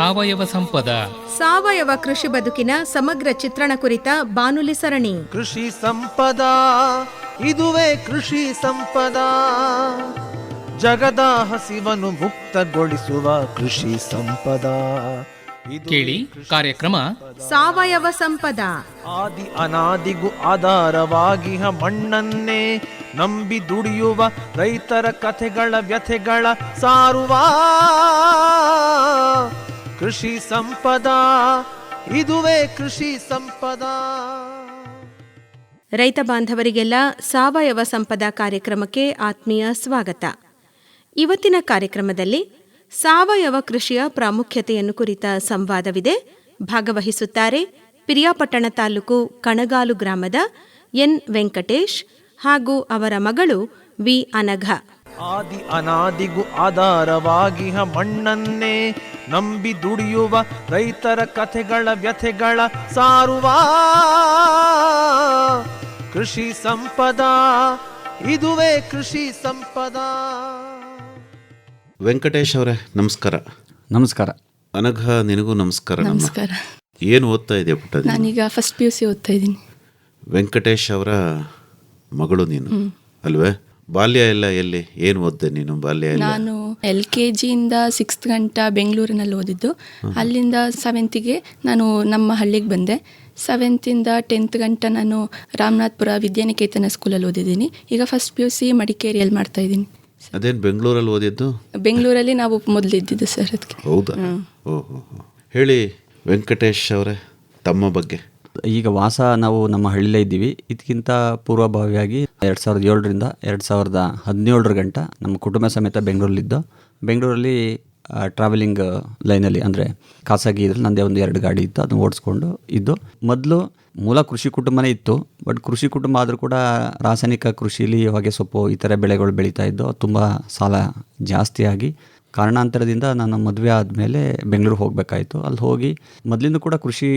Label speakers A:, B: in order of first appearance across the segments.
A: ಸಾವಯವ ಸಂಪದ.
B: ಸಾವಯವ ಕೃಷಿ ಬದುಕಿನ ಸಮಗ್ರ ಚಿತ್ರಣ ಕುರಿತ ಬಾನುಲಿ ಸರಣಿ
C: ಕೃಷಿ ಸಂಪದ. ಇದುವೇ ಕೃಷಿ ಸಂಪದ. ಜಗದ ಹಸಿವನ್ನು ಮುಕ್ತಗೊಳಿಸುವ ಕೃಷಿ ಸಂಪದ.
A: ಕೇಳಿ ಕಾರ್ಯಕ್ರಮ
B: ಸಾವಯವ ಸಂಪದ.
C: ಆದಿ ಅನಾದಿಗೂ ಆಧಾರವಾಗಿ ಮಣ್ಣನ್ನೇ ನಂಬಿ ದುಡಿಯುವ ರೈತರ ಕಥೆಗಳ ವ್ಯಥೆಗಳ ಸಾರುವ ಕೃಷಿ ಸಂಪದ. ಇದುವೇ ಕೃಷಿ ಸಂಪದ.
B: ರೈತ ಬಾಂಧವರಿಗೆಲ್ಲ ಸಾವಯವ ಸಂಪದ ಕಾರ್ಯಕ್ರಮಕ್ಕೆ ಆತ್ಮೀಯ ಸ್ವಾಗತ. ಇವತ್ತಿನ ಕಾರ್ಯಕ್ರಮದಲ್ಲಿ ಸಾವಯವ ಕೃಷಿಯ ಪ್ರಾಮುಖ್ಯತೆಯನ್ನು ಕುರಿತ ಸಂವಾದವಿದೆ. ಭಾಗವಹಿಸುತ್ತಾರೆ ಪಿರಿಯಾಪಟ್ಟಣ ತಾಲೂಕು ಕಣಗಾಲು ಗ್ರಾಮದ ಎನ್ ವೆಂಕಟೇಶ್ ಹಾಗೂ ಅವರ ಮಗಳು ವಿ ಅನಘ.
C: ಆದಿ ಅನಾದಿಗೂ ಆಧಾರವಾಗಿ ಮಣ್ಣನ್ನೇ ನಂಬಿ ದುಡಿಯುವ ರೈತರ ಕಥೆಗಳ ವ್ಯಥೆಗಳ ಸಾರುವ ಕೃಷಿ ಸಂಪದ. ಇದುವೇ ಕೃಷಿ ಸಂಪದ.
D: ವೆಂಕಟೇಶ್ ಅವರೇ ನಮಸ್ಕಾರ.
E: ನಮಸ್ಕಾರ.
D: ಅನಘ ನಿನಗೂ ನಮಸ್ಕಾರ.
F: ನಮಸ್ಕಾರ.
D: ಏನು ಓದ್ತಾ ಇದೆಯಾ ಪುಟ್ಟ?
F: ನಾನೀಗ ಫಸ್ಟ್ PUC ಓದ್ತಾ ಇದ್ದೀನಿ.
D: ವೆಂಕಟೇಶ್ ಅವರ ಮಗಳು ನೀನು ಅಲ್ವೇ? ಬಾಲ್ಯ ಎಲ್ಲ ಎಲ್ಲಿ, ಏನು ಓದ್ದೆ ನೀನು ಬಾಲ್ಯ ಎಲ್ಲ?
F: ನಾನು LKG ಇಂದ 6th ಗಂಟ ಬೆಂಗಳೂರಿನಲ್ಲಿ ಓದಿದ್ದು. ಅಲ್ಲಿಂದ 7th ನಾನು ನಮ್ಮ ಹಳ್ಳಿಗೆ ಬಂದೆ. 7th ಇಂದ 10th ಗಂಟ ನಾನು ರಾಮನಾಥ್ಪುರ ವಿದ್ಯಾನಿಕೇತನ ಸ್ಕೂಲಲ್ಲಿ ಓದಿದ್ದೀನಿ. ಈಗ ಫಸ್ಟ್ PUC ಮಡಿಕೇರಿಯಲ್ಲಿ ಮಾಡ್ತಾ ಇದ್ದೀನಿ.
D: ಅದೇನು ಬೆಂಗಳೂರಲ್ಲಿ ಓದಿದ್ದು?
F: ಬೆಂಗಳೂರಲ್ಲಿ ನಾವು ಮೊದಲಿದ್ದಿದ್ದು ಸರ್. ಅದಕ್ಕೆ.
D: ಹೌದಾ? ಓಹೋ. ಹೇಳಿ ವೆಂಕಟೇಶ್ ಅವರೇ ತಮ್ಮ ಬಗ್ಗೆ.
E: ಈಗ ವಾಸ ನಾವು ನಮ್ಮ ಹಳ್ಳಿಲೇ ಇದ್ದೀವಿ. ಇದಕ್ಕಿಂತ ಪೂರ್ವಭಾವಿಯಾಗಿ 2007ರಿಂದ 2017 ಗಂಟ ನಮ್ಮ ಕುಟುಂಬ ಸಮೇತ ಬೆಂಗಳೂರಲ್ಲಿದ್ದು. ಬೆಂಗಳೂರಲ್ಲಿ ಟ್ರಾವೆಲಿಂಗ್ ಲೈನಲ್ಲಿ ಅಂದರೆ ಖಾಸಗಿ ಇದ್ರಲ್ಲಿ ನಂದೇ ಒಂದು 2 ಗಾಡಿ ಇತ್ತು, ಅದನ್ನು ಓಡಿಸ್ಕೊಂಡು ಇದ್ದು. ಮೊದಲು ಮೂಲ ಕೃಷಿ ಕುಟುಂಬನೇ ಇತ್ತು. ಬಟ್ ಕೃಷಿ ಕುಟುಂಬ ಆದರೂ ಕೂಡ ರಾಸಾಯನಿಕ ಕೃಷಿಲಿ ಹೊಗೆ ಸೊಪ್ಪು ಈ ಥರ ಬೆಳೆಗಳು ಬೆಳೀತಾ ಇದ್ದು. ತುಂಬ ಸಾಲ ಜಾಸ್ತಿಯಾಗಿ ಕಾರಣಾಂತರದಿಂದ ನಾನು ಮದುವೆ ಆದಮೇಲೆ ಬೆಂಗಳೂರು ಹೋಗಬೇಕಾಯಿತು. ಅಲ್ಲಿ ಹೋಗಿ ಮೊದಲಿಂದ ಕೂಡ ಕೃಷಿ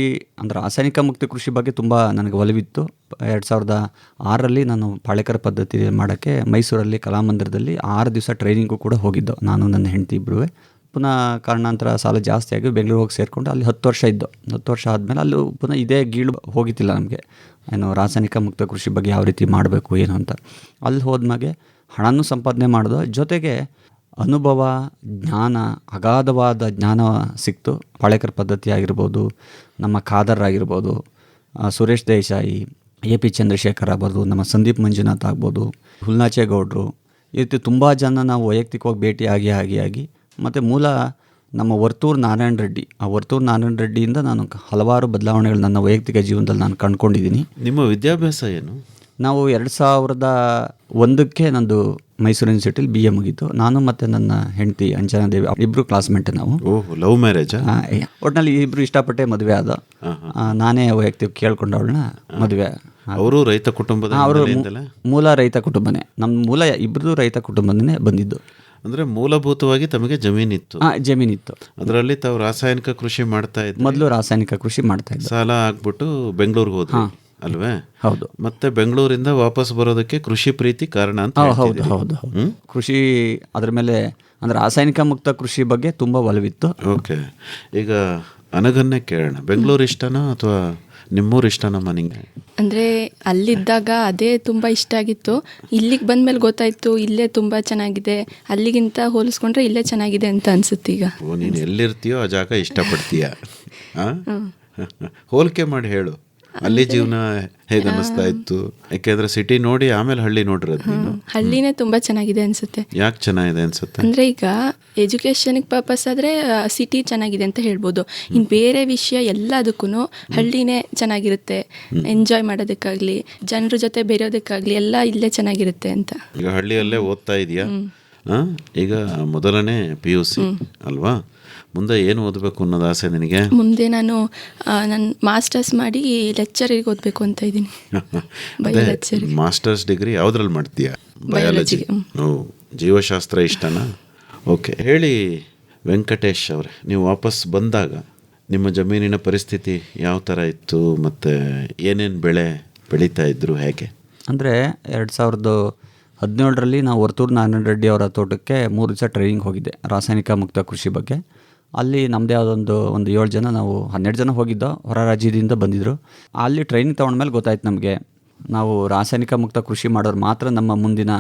E: ಅಂದರೆ ರಾಸಾಯನಿಕ ಮುಕ್ತ ಕೃಷಿ ಬಗ್ಗೆ ತುಂಬ ನನಗೆ ಒಲವಿತ್ತು. 2006ರಲ್ಲಿ ನಾನು ಪಾಳೇಕರ ಪದ್ಧತಿ ಮಾಡೋಕ್ಕೆ ಮೈಸೂರಲ್ಲಿ ಕಲಾಮಂದಿರದಲ್ಲಿ 6 ದಿವಸ ಟ್ರೈನಿಂಗು ಕೂಡ ಹೋಗಿದ್ದು, ನಾನು ನನ್ನ ಹೆಂಡತಿ ಇಬ್ಬರೂ. ಪುನಃ ಕಾರಣಾಂತರ ಸಾಲ ಜಾಸ್ತಿಯಾಗಿ ಬೆಂಗಳೂರು ಹೋಗಿ ಸೇರಿಕೊಂಡು ಅಲ್ಲಿ 10 ವರ್ಷ ಇದ್ದು. 10 ವರ್ಷ ಆದಮೇಲೆ ಅಲ್ಲಿ ಪುನಃ ಇದೇ ಗೀಳು ಹೋಗಿತ್ತಿಲ್ಲ ನಮಗೆ, ಏನು ರಾಸಾಯನಿಕ ಮುಕ್ತ ಕೃಷಿ ಬಗ್ಗೆ ಯಾವ ರೀತಿ ಮಾಡಬೇಕು ಏನು ಅಂತ. ಅಲ್ಲಿ ಹೋದ್ಮೇಲೆ ಹಣನೂ ಸಂಪಾದನೆ ಮಾಡೋದು, ಜೊತೆಗೆ ಅನುಭವ, ಜ್ಞಾನ, ಅಗಾಧವಾದ ಜ್ಞಾನ ಸಿಕ್ತು. ಪಾಳೇಕರ್ ಪದ್ಧತಿ ಆಗಿರ್ಬೋದು, ನಮ್ಮ ಖಾದರ್ ಆಗಿರ್ಬೋದು, ಸುರೇಶ್ ದೇಸಾಯಿ, AP ಚಂದ್ರಶೇಖರ್ ಆಗ್ಬೋದು, ನಮ್ಮ ಸಂದೀಪ್ ಮಂಜುನಾಥ್ ಆಗ್ಬೋದು, ಹುಲ್ನಾಚೇಗೌಡರು, ಈ ರೀತಿ ತುಂಬ ಜನ ನಾವು ವೈಯಕ್ತಿಕವಾಗಿ ಭೇಟಿಯಾಗಿ ಮತ್ತು ಮೂಲ ನಮ್ಮ ವರ್ತೂರು ನಾರಾಯಣ ರೆಡ್ಡಿ, ಆ ವರ್ತೂರು ನಾರಾಯಣ ರೆಡ್ಡಿಯಿಂದ ನಾನು ಹಲವಾರು ಬದಲಾವಣೆಗಳು ನನ್ನ ವೈಯಕ್ತಿಕ ಜೀವನದಲ್ಲಿ ನಾನು ಕಂಡುಕೊಂಡಿದ್ದೀನಿ.
D: ನಿಮ್ಮ ವಿದ್ಯಾಭ್ಯಾಸ ಏನು?
E: ನಾವು 2001ಕ್ಕೆ ನಂದು ಮೈಸೂರು ಯೂನಿವರ್ಸಿಟಿಲಿ BA ಮುಗೀತು. ನಾನು ಮತ್ತು ನನ್ನ ಹೆಂಡತಿ ಅಂಜನಾದೇವಿ ಇಬ್ಬರು ಕ್ಲಾಸ್ಮೇಟ್ ನಾವು.
D: ಓಹ್, ಲವ್ ಮ್ಯಾರೇಜಾ?
E: ಒಟ್ಟಿನಲ್ಲಿ ಇಬ್ಬರು ಇಷ್ಟಪಟ್ಟೆ ಮದುವೆ ಆದ. ನಾನೇ ವೈಯಕ್ತಿಕ ಕೇಳ್ಕೊಂಡು ಅವಳನ್ನ ಮದುವೆ.
D: ಅವರು ರೈತ ಕುಟುಂಬದ?
E: ಅವರು ಮೂಲ ರೈತ ಕುಟುಂಬನೇ. ನಮ್ಮ ಮೂಲ ಇಬ್ಬರದು ರೈತ ಕುಟುಂಬನೇ ಬಂದಿದ್ದು.
D: ಅಂದರೆ ಮೂಲಭೂತವಾಗಿ ತಮಗೆ ಜಮೀನಿತ್ತು?
E: ಜಮೀನಿತ್ತು.
D: ಅದರಲ್ಲಿ ತಾವು ರಾಸಾಯನಿಕ ಕೃಷಿ ಮಾಡ್ತಾ ಇದ್ದರು?
E: ಮೊದಲು ರಾಸಾಯನಿಕ ಕೃಷಿ ಮಾಡ್ತಾ ಇದ್ದೆ.
D: ಸಾಲ ಆಗ್ಬಿಟ್ಟು ಬೆಂಗಳೂರಿಗೆ ಹೋದ್ರಿ ಅಲ್ವೇ?
E: ಹೌದು.
D: ಮತ್ತೆ ಬೆಂಗಳೂರಿಂದ ವಾಪಸ್ ಬರೋದಕ್ಕೆ ಕೃಷಿ ಪ್ರೀತಿ ಕಾರಣ ಅಂತ?
E: ಹೌದು. ಕೃಷಿ ಅದ್ರ ಮೇಲೆ ಅಂದ್ರೆ ರಾಸಾಯನಿಕ ಮುಕ್ತ ಕೃಷಿ ಬಗ್ಗೆ ತುಂಬ ಒಲವಿತ್ತು.
D: ಓಕೆ. ಈಗ ಅನಘನ್ನೇ ಕೇಳೋಣ, ಬೆಂಗಳೂರು ಇಷ್ಟನಾ ಅಥವಾ ನಿಮ್ಮೂರು ಇಷ್ಟನಮ್ಮ ನಿಂಗೆ?
F: ಅಂದರೆ ಅಲ್ಲಿದ್ದಾಗ ಅದೇ ತುಂಬ ಇಷ್ಟ ಆಗಿತ್ತು. ಇಲ್ಲಿಗೆ ಬಂದಮೇಲೆ ಗೊತ್ತಾಯಿತು ಇಲ್ಲೇ ತುಂಬ ಚೆನ್ನಾಗಿದೆ, ಅಲ್ಲಿಗಿಂತ ಹೋಲಿಸ್ಕೊಂಡ್ರೆ ಇಲ್ಲೇ ಚೆನ್ನಾಗಿದೆ ಅಂತ ಅನಿಸುತ್ತೆ ಈಗ.
D: ಓ, ನೀನು ಎಲ್ಲಿರ್ತೀಯೋ ಆ ಜಾಗ ಇಷ್ಟಪಡ್ತೀಯ? ಹೋಲಿಕೆ ಮಾಡಿ ಹೇಳು, ಅಲ್ಲಿ ಜೀವನ ಹೇಗೆ ಅನ್ನಿಸ್ತಾ ಇತ್ತು? ಯಾಕೆಂದ್ರೆ ಸಿಟಿ ನೋಡಿ ಆಮೇಲೆ ಹಳ್ಳಿ ನೋಡಿರೋದು ನೀನು.
F: ಹಳ್ಳಿನೇ ತುಂಬ ಚೆನ್ನಾಗಿದೆ ಅನಿಸುತ್ತೆ.
D: ಯಾಕೆ ಚೆನ್ನಾಗಿದೆ ಅನಿಸುತ್ತೆ?
F: ಅಂದರೆ ಈಗ ಎಜುಕೇಷನಿಗೆ ಪರ್ಪಸ್ ಆದರೆ ಸಿಟಿ ಚೆನ್ನಾಗಿದೆ ಅಂತ ಹೇಳ್ಬೋದು. ಇನ್ನು ಬೇರೆ ವಿಷಯ ಎಲ್ಲದಕ್ಕೂ ಹಳ್ಳಿನೇ ಚೆನ್ನಾಗಿರುತ್ತೆ. ಎಂಜಾಯ್ ಮಾಡೋದಕ್ಕಾಗಲಿ, ಜನರ ಜೊತೆ ಬೆರೆಯೋದಕ್ಕಾಗಲಿ ಎಲ್ಲ ಇಲ್ಲೇ ಚೆನ್ನಾಗಿರುತ್ತೆ ಅಂತ.
D: ಈಗ ಹಳ್ಳಿಯಲ್ಲೇ ಓದ್ತಾ ಇದೆಯಾ? ಈಗ ಮೊದಲನೇ PUC ಅಲ್ವಾ? ಮುಂದೆ ಏನು ಓದಬೇಕು ಅನ್ನೋದು ಆಸೆ ನಿನಗೆ?
F: ಮುಂದೆ ನಾನು ಮಾಸ್ಟರ್ಸ್ ಮಾಡಿ ಲೆಕ್ಚರಿಗೆ ಓದಬೇಕು ಅಂತ ಇದ್ದೀನಿ.
D: ಮಾಸ್ಟರ್ಸ್ ಡಿಗ್ರಿ ಯಾವುದ್ರಲ್ಲಿ ಮಾಡ್ತೀಯಾ? ಬಯಾಲಜಿ. ಜೀವಶಾಸ್ತ್ರ ಇಷ್ಟನಾ? ಓಕೆ. ಹೇಳಿ ವೆಂಕಟೇಶ್ ಅವರೇ, ನೀವು ವಾಪಸ್ ಬಂದಾಗ ನಿಮ್ಮ ಜಮೀನಿನ ಪರಿಸ್ಥಿತಿ ಯಾವ ಥರ ಇತ್ತು ಮತ್ತು ಏನೇನು ಬೆಳೆ ಬೆಳೀತಾ ಇದ್ರು, ಹೇಗೆ?
E: ಅಂದರೆ 2017ರಲ್ಲಿ ನಾವು ವರ್ತೂರು ನಾರಾಯಣ ರೆಡ್ಡಿ ಅವರ ತೋಟಕ್ಕೆ 3 ದಿವಸ ಟ್ರೈನಿಂಗ್ ಹೋಗಿದ್ದೆ ರಾಸಾಯನಿಕ ಮುಕ್ತ ಕೃಷಿ ಬಗ್ಗೆ. ಅಲ್ಲಿ ನಮ್ಮದೇ ಒಂದು 7 ಜನ, ನಾವು 12 ಜನ ಹೋಗಿದ್ದೋ, ಹೊರ ರಾಜ್ಯದಿಂದ ಬಂದಿದ್ದರು. ಅಲ್ಲಿ ಟ್ರೈನಿಂಗ್ ತೊಗೊಂಡ್ಮೇಲೆ ಗೊತ್ತಾಯ್ತು ನಮಗೆ, ನಾವು ರಾಸಾಯನಿಕ ಮುಕ್ತ ಕೃಷಿ ಮಾಡೋರು ಮಾತ್ರ ನಮ್ಮ ಮುಂದಿನ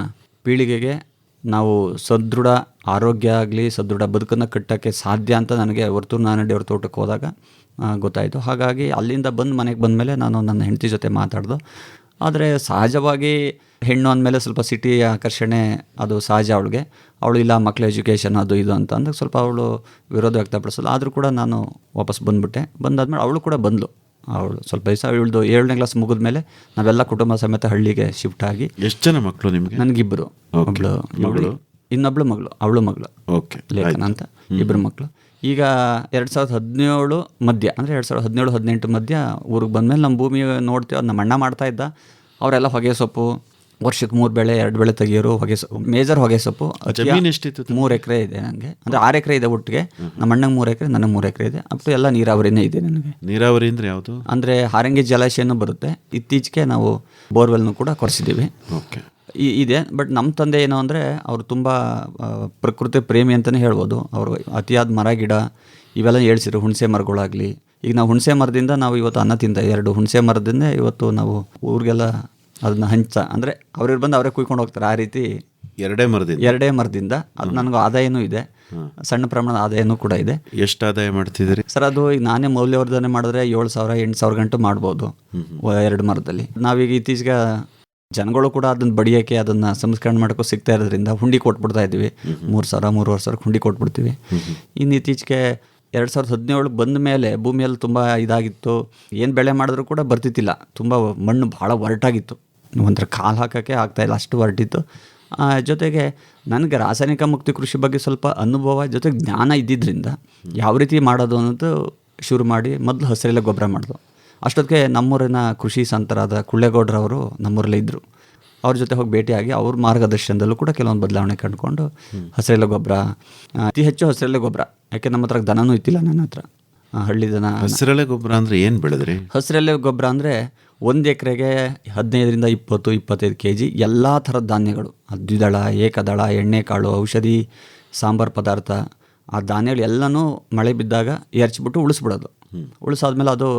E: ಪೀಳಿಗೆಗೆ ನಾವು ಸದೃಢ ಆರೋಗ್ಯ ಆಗಲಿ ಸದೃಢ ಬದುಕನ್ನು ಕಟ್ಟೋಕ್ಕೆ ಸಾಧ್ಯ ಅಂತ ನನಗೆ ವರ್ತೂರು ನಾನಡಿಯವ್ರ ತೋಟಕ್ಕೆ ಹೋದಾಗ ಗೊತ್ತಾಯಿತು. ಹಾಗಾಗಿ ಅಲ್ಲಿಂದ ಬಂದು ಮನೆಗೆ ಬಂದಮೇಲೆ ನಾನು ನನ್ನ ಹೆಂಡತಿ ಜೊತೆ ಮಾತಾಡ್ದು. ಆದರೆ ಸಹಜವಾಗಿ ಹೆಣ್ಣು ಅಂದಮೇಲೆ ಸ್ವಲ್ಪ ಸಿಟಿ ಆಕರ್ಷಣೆ ಅದು ಸಹಜ ಅವಳಿಗೆ. ಅವಳು ಇಲ್ಲ ಮಕ್ಕಳ ಎಜುಕೇಷನ್ ಅದು ಇದು ಅಂತ ಅಂದಾಗ ಸ್ವಲ್ಪ ಅವಳು ವಿರೋಧ ವ್ಯಕ್ತಪಡಿಸಲ್ಲ. ಆದರೂ ಕೂಡ ನಾನು ವಾಪಸ್ ಬಂದುಬಿಟ್ಟೆ. ಬಂದಾದ್ಮೇಲೆ ಅವಳು ಕೂಡ ಬಂದಳು. ಅವಳು ಸ್ವಲ್ಪ ದಿವಸ ಇವಳ್ದು 7ನೇ ಕ್ಲಾಸ್ ಮುಗಿದ ಮೇಲೆ ನಾವೆಲ್ಲ ಕುಟುಂಬ ಸಮೇತ ಹಳ್ಳಿಗೆ ಶಿಫ್ಟ್ ಆಗಿ.
D: ಎಷ್ಟು ಜನ ಮಕ್ಕಳು ನಿಮಗೆ?
E: ನನಗಿಬ್ಬರು, ಒಬ್ಬಳು ಮಗಳು, ಇನ್ನೊಬ್ಳು ಮಗಳು, ಅವಳು ಮಗಳು
D: ಓಕೆ,
E: ಲೇಖನ ಅಂತ, ಇಬ್ಬರು ಮಕ್ಕಳು. ಈಗ 2017 ಮಧ್ಯ ಅಂದರೆ 2017-18 ಮಧ್ಯ ಊರಿಗೆ ಬಂದಮೇಲೆ ನಮ್ಮ ಭೂಮಿ ನೋಡ್ತೀವಿ. ಅದು ನಮ್ಮ ಅಣ್ಣ ಮಾಡ್ತಾಯಿದ್ದ. ಅವರೆಲ್ಲ ಹೊಗೆ ಸೊಪ್ಪು ವರ್ಷಕ್ಕೆ 3 ಬೆಳೆ 2 ಬೆಳೆ ತೆಗಿಯೋರು. ಹೊಗೆ ಸೊಪ್ಪು ಮೇಜರ್ ಹೊಗೆ ಸೊಪ್ಪು.
D: ಜಮೀನು ಎಷ್ಟಿತ್ತು?
E: 3 ಎಕರೆ ಇದೆ ನನಗೆ. ಅಂದರೆ 6 ಎಕರೆ ಇದೆ ಒಟ್ಟಿಗೆ. ನಮ್ಮ ಅಣ್ಣಂಗೆ 3 ಎಕರೆ, ನನಗೆ 3 ಎಕರೆ ಇದೆ. ಅಷ್ಟು ಎಲ್ಲ ನೀರಾವರಿನೇ ಇದೆ ನನಗೆ.
D: ನೀರಾವರಿ ಅಂದರೆ ಯಾವುದು? ಅಂದರೆ
E: ಹಾರಂಗಿ ಜಲಾಶಯನೂ ಬರುತ್ತೆ. ಇತ್ತೀಚೆಗೆ ನಾವು ಬೋರ್ವೆಲ್ನು ಕೂಡ ಕೊರೆಸಿದ್ದೀವಿ.
D: ಓಕೆ,
E: ಇದೆ. ಬಟ್ ನಮ್ಮ ತಂದೆ ಏನು ಅಂದರೆ ಅವರು ತುಂಬ ಪ್ರಕೃತಿ ಪ್ರೇಮಿ ಅಂತಲೇ ಹೇಳ್ಬೋದು. ಅವರು ಅತಿಯಾದ ಮರ ಗಿಡ ಇವೆಲ್ಲ ಹೇಳ್ಸಿರು. ಹುಣಸೆ ಮರಗಳಾಗಲಿ, ಈಗ ನಾವು ಹುಣಸೆ ಮರದಿಂದ ನಾವು ಇವತ್ತು ಅನ್ನ ತಿಂತ 2 ಹುಣಸೆ ಮರದಿಂದ ಇವತ್ತು ನಾವು ಊರಿಗೆಲ್ಲ ಅದನ್ನ ಅಂದರೆ ಅವ್ರಿಗೆ ಬಂದು ಅವರೇ ಕುಯ್ಕೊಂಡು ಹೋಗ್ತಾರೆ. ಆ ರೀತಿ 2 ಮರದಿಂದ ಅದು ನನಗೂ ಆದಾಯನೂ ಇದೆ, ಸಣ್ಣ ಪ್ರಮಾಣದ ಆದಾಯನೂ ಕೂಡ ಇದೆ.
D: ಎಷ್ಟು ಆದಾಯ ಮಾಡ್ತಿದ್ದೀರಿ
E: ಸರ್? ಅದು ಈಗ ನಾನೇ ಮೌಲ್ಯವರ್ಧನೆ ಮಾಡಿದ್ರೆ 7,000-8,000 ಗಂಟು ಮಾಡ್ಬೋದು 2 ಮರದಲ್ಲಿ. ನಾವೀಗ ಇತ್ತೀಚೆಗೆ ಜನಗಳು ಕೂಡ ಅದನ್ನು ಬಡಿಯೋಕ್ಕೆ ಅದನ್ನು ಸಂಸ್ಕರಣೆ ಮಾಡೋಕ್ಕೂ ಸಿಗ್ತಾ ಇರೋದ್ರಿಂದ ಹುಂಡಿ ಕೊಟ್ಬಿಡ್ತಾ ಇದ್ದೀವಿ. 3,000-3,500 ಹುಂಡಿ ಕೊಟ್ಬಿಡ್ತೀವಿ. ಇನ್ನು ಇತ್ತೀಚೆಗೆ 2017 ಬಂದ ಮೇಲೆ ಭೂಮಿಯಲ್ಲಿ ತುಂಬ ಇದಾಗಿತ್ತು. ಏನು ಬೆಳೆ ಮಾಡಿದ್ರೂ ಕೂಡ ಬರ್ತಿತ್ತಿಲ್ಲ. ತುಂಬ ಮಣ್ಣು ಭಾಳ ಒರಟಾಗಿತ್ತು. ಒಂಥರ ಕಾಲು ಹಾಕೋಕ್ಕೆ ಆಗ್ತಾಯಿಲ್ಲ, ಅಷ್ಟು ಹೊರಟಿತ್ತು. ಜೊತೆಗೆ ನನಗೆ ರಾಸಾಯನಿಕ ಮುಕ್ತ ಕೃಷಿ ಬಗ್ಗೆ ಸ್ವಲ್ಪ ಅನುಭವ ಜೊತೆಗೆ ಜ್ಞಾನ ಇದ್ದಿದ್ದರಿಂದ ಯಾವ ರೀತಿ ಮಾಡೋದು ಅನ್ನೋದು ಶುರು ಮಾಡಿ ಮೊದಲು ಹಸಿರೆಲೆ ಗೊಬ್ಬರ ಮಾಡಿದ್ರು. ಅಷ್ಟೊತ್ತಿಗೆ ನಮ್ಮೂರಿನ ಕೃಷಿ ಸಂತರಾದ ಕುಳ್ಳೇಗೌಡರವರು ನಮ್ಮೂರಲ್ಲೇ ಇದ್ದರು. ಅವ್ರ ಜೊತೆ ಹೋಗಿ ಭೇಟಿಯಾಗಿ ಅವ್ರ ಮಾರ್ಗದರ್ಶನದಲ್ಲೂ ಕೂಡ ಕೆಲವೊಂದು ಬದಲಾವಣೆ ಕಂಡುಕೊಂಡು ಹಸಿರೆಲೆ ಗೊಬ್ಬರ, ಅತಿ ಹೆಚ್ಚು ಹಸಿರೆಲೆ ಗೊಬ್ಬರ. ಯಾಕೆ ನಮ್ಮ ಹತ್ರ ದನನೂ ಇತ್ತಿಲ್ಲ, ನನ್ನ ಹತ್ರ ಹಳ್ಳಿ ದನ.
D: ಹಸಿರೆಲೆ ಗೊಬ್ಬರ ಅಂದರೆ ಏನು ಬೆಳೆದ್ರಿ?
E: ಹಸಿರೆಲೆ ಗೊಬ್ಬರ ಅಂದರೆ 1 ಎಕರೆಗೆ 15-20-25 kg ಎಲ್ಲ ಥರದ ಧಾನ್ಯಗಳು, ದ್ವಿದಳ, ಏಕದಳ, ಎಣ್ಣೆಕಾಳು, ಔಷಧಿ, ಸಾಂಬಾರು ಪದಾರ್ಥ, ಆ ಧಾನ್ಯಗಳು ಎಲ್ಲನೂ ಮಳೆ ಬಿದ್ದಾಗ ಎರಚಿಬಿಟ್ಟು ಉಳಿಸ್ಬಿಡೋದು. ಉಳಿಸಾದ್ಮೇಲೆ ಅದು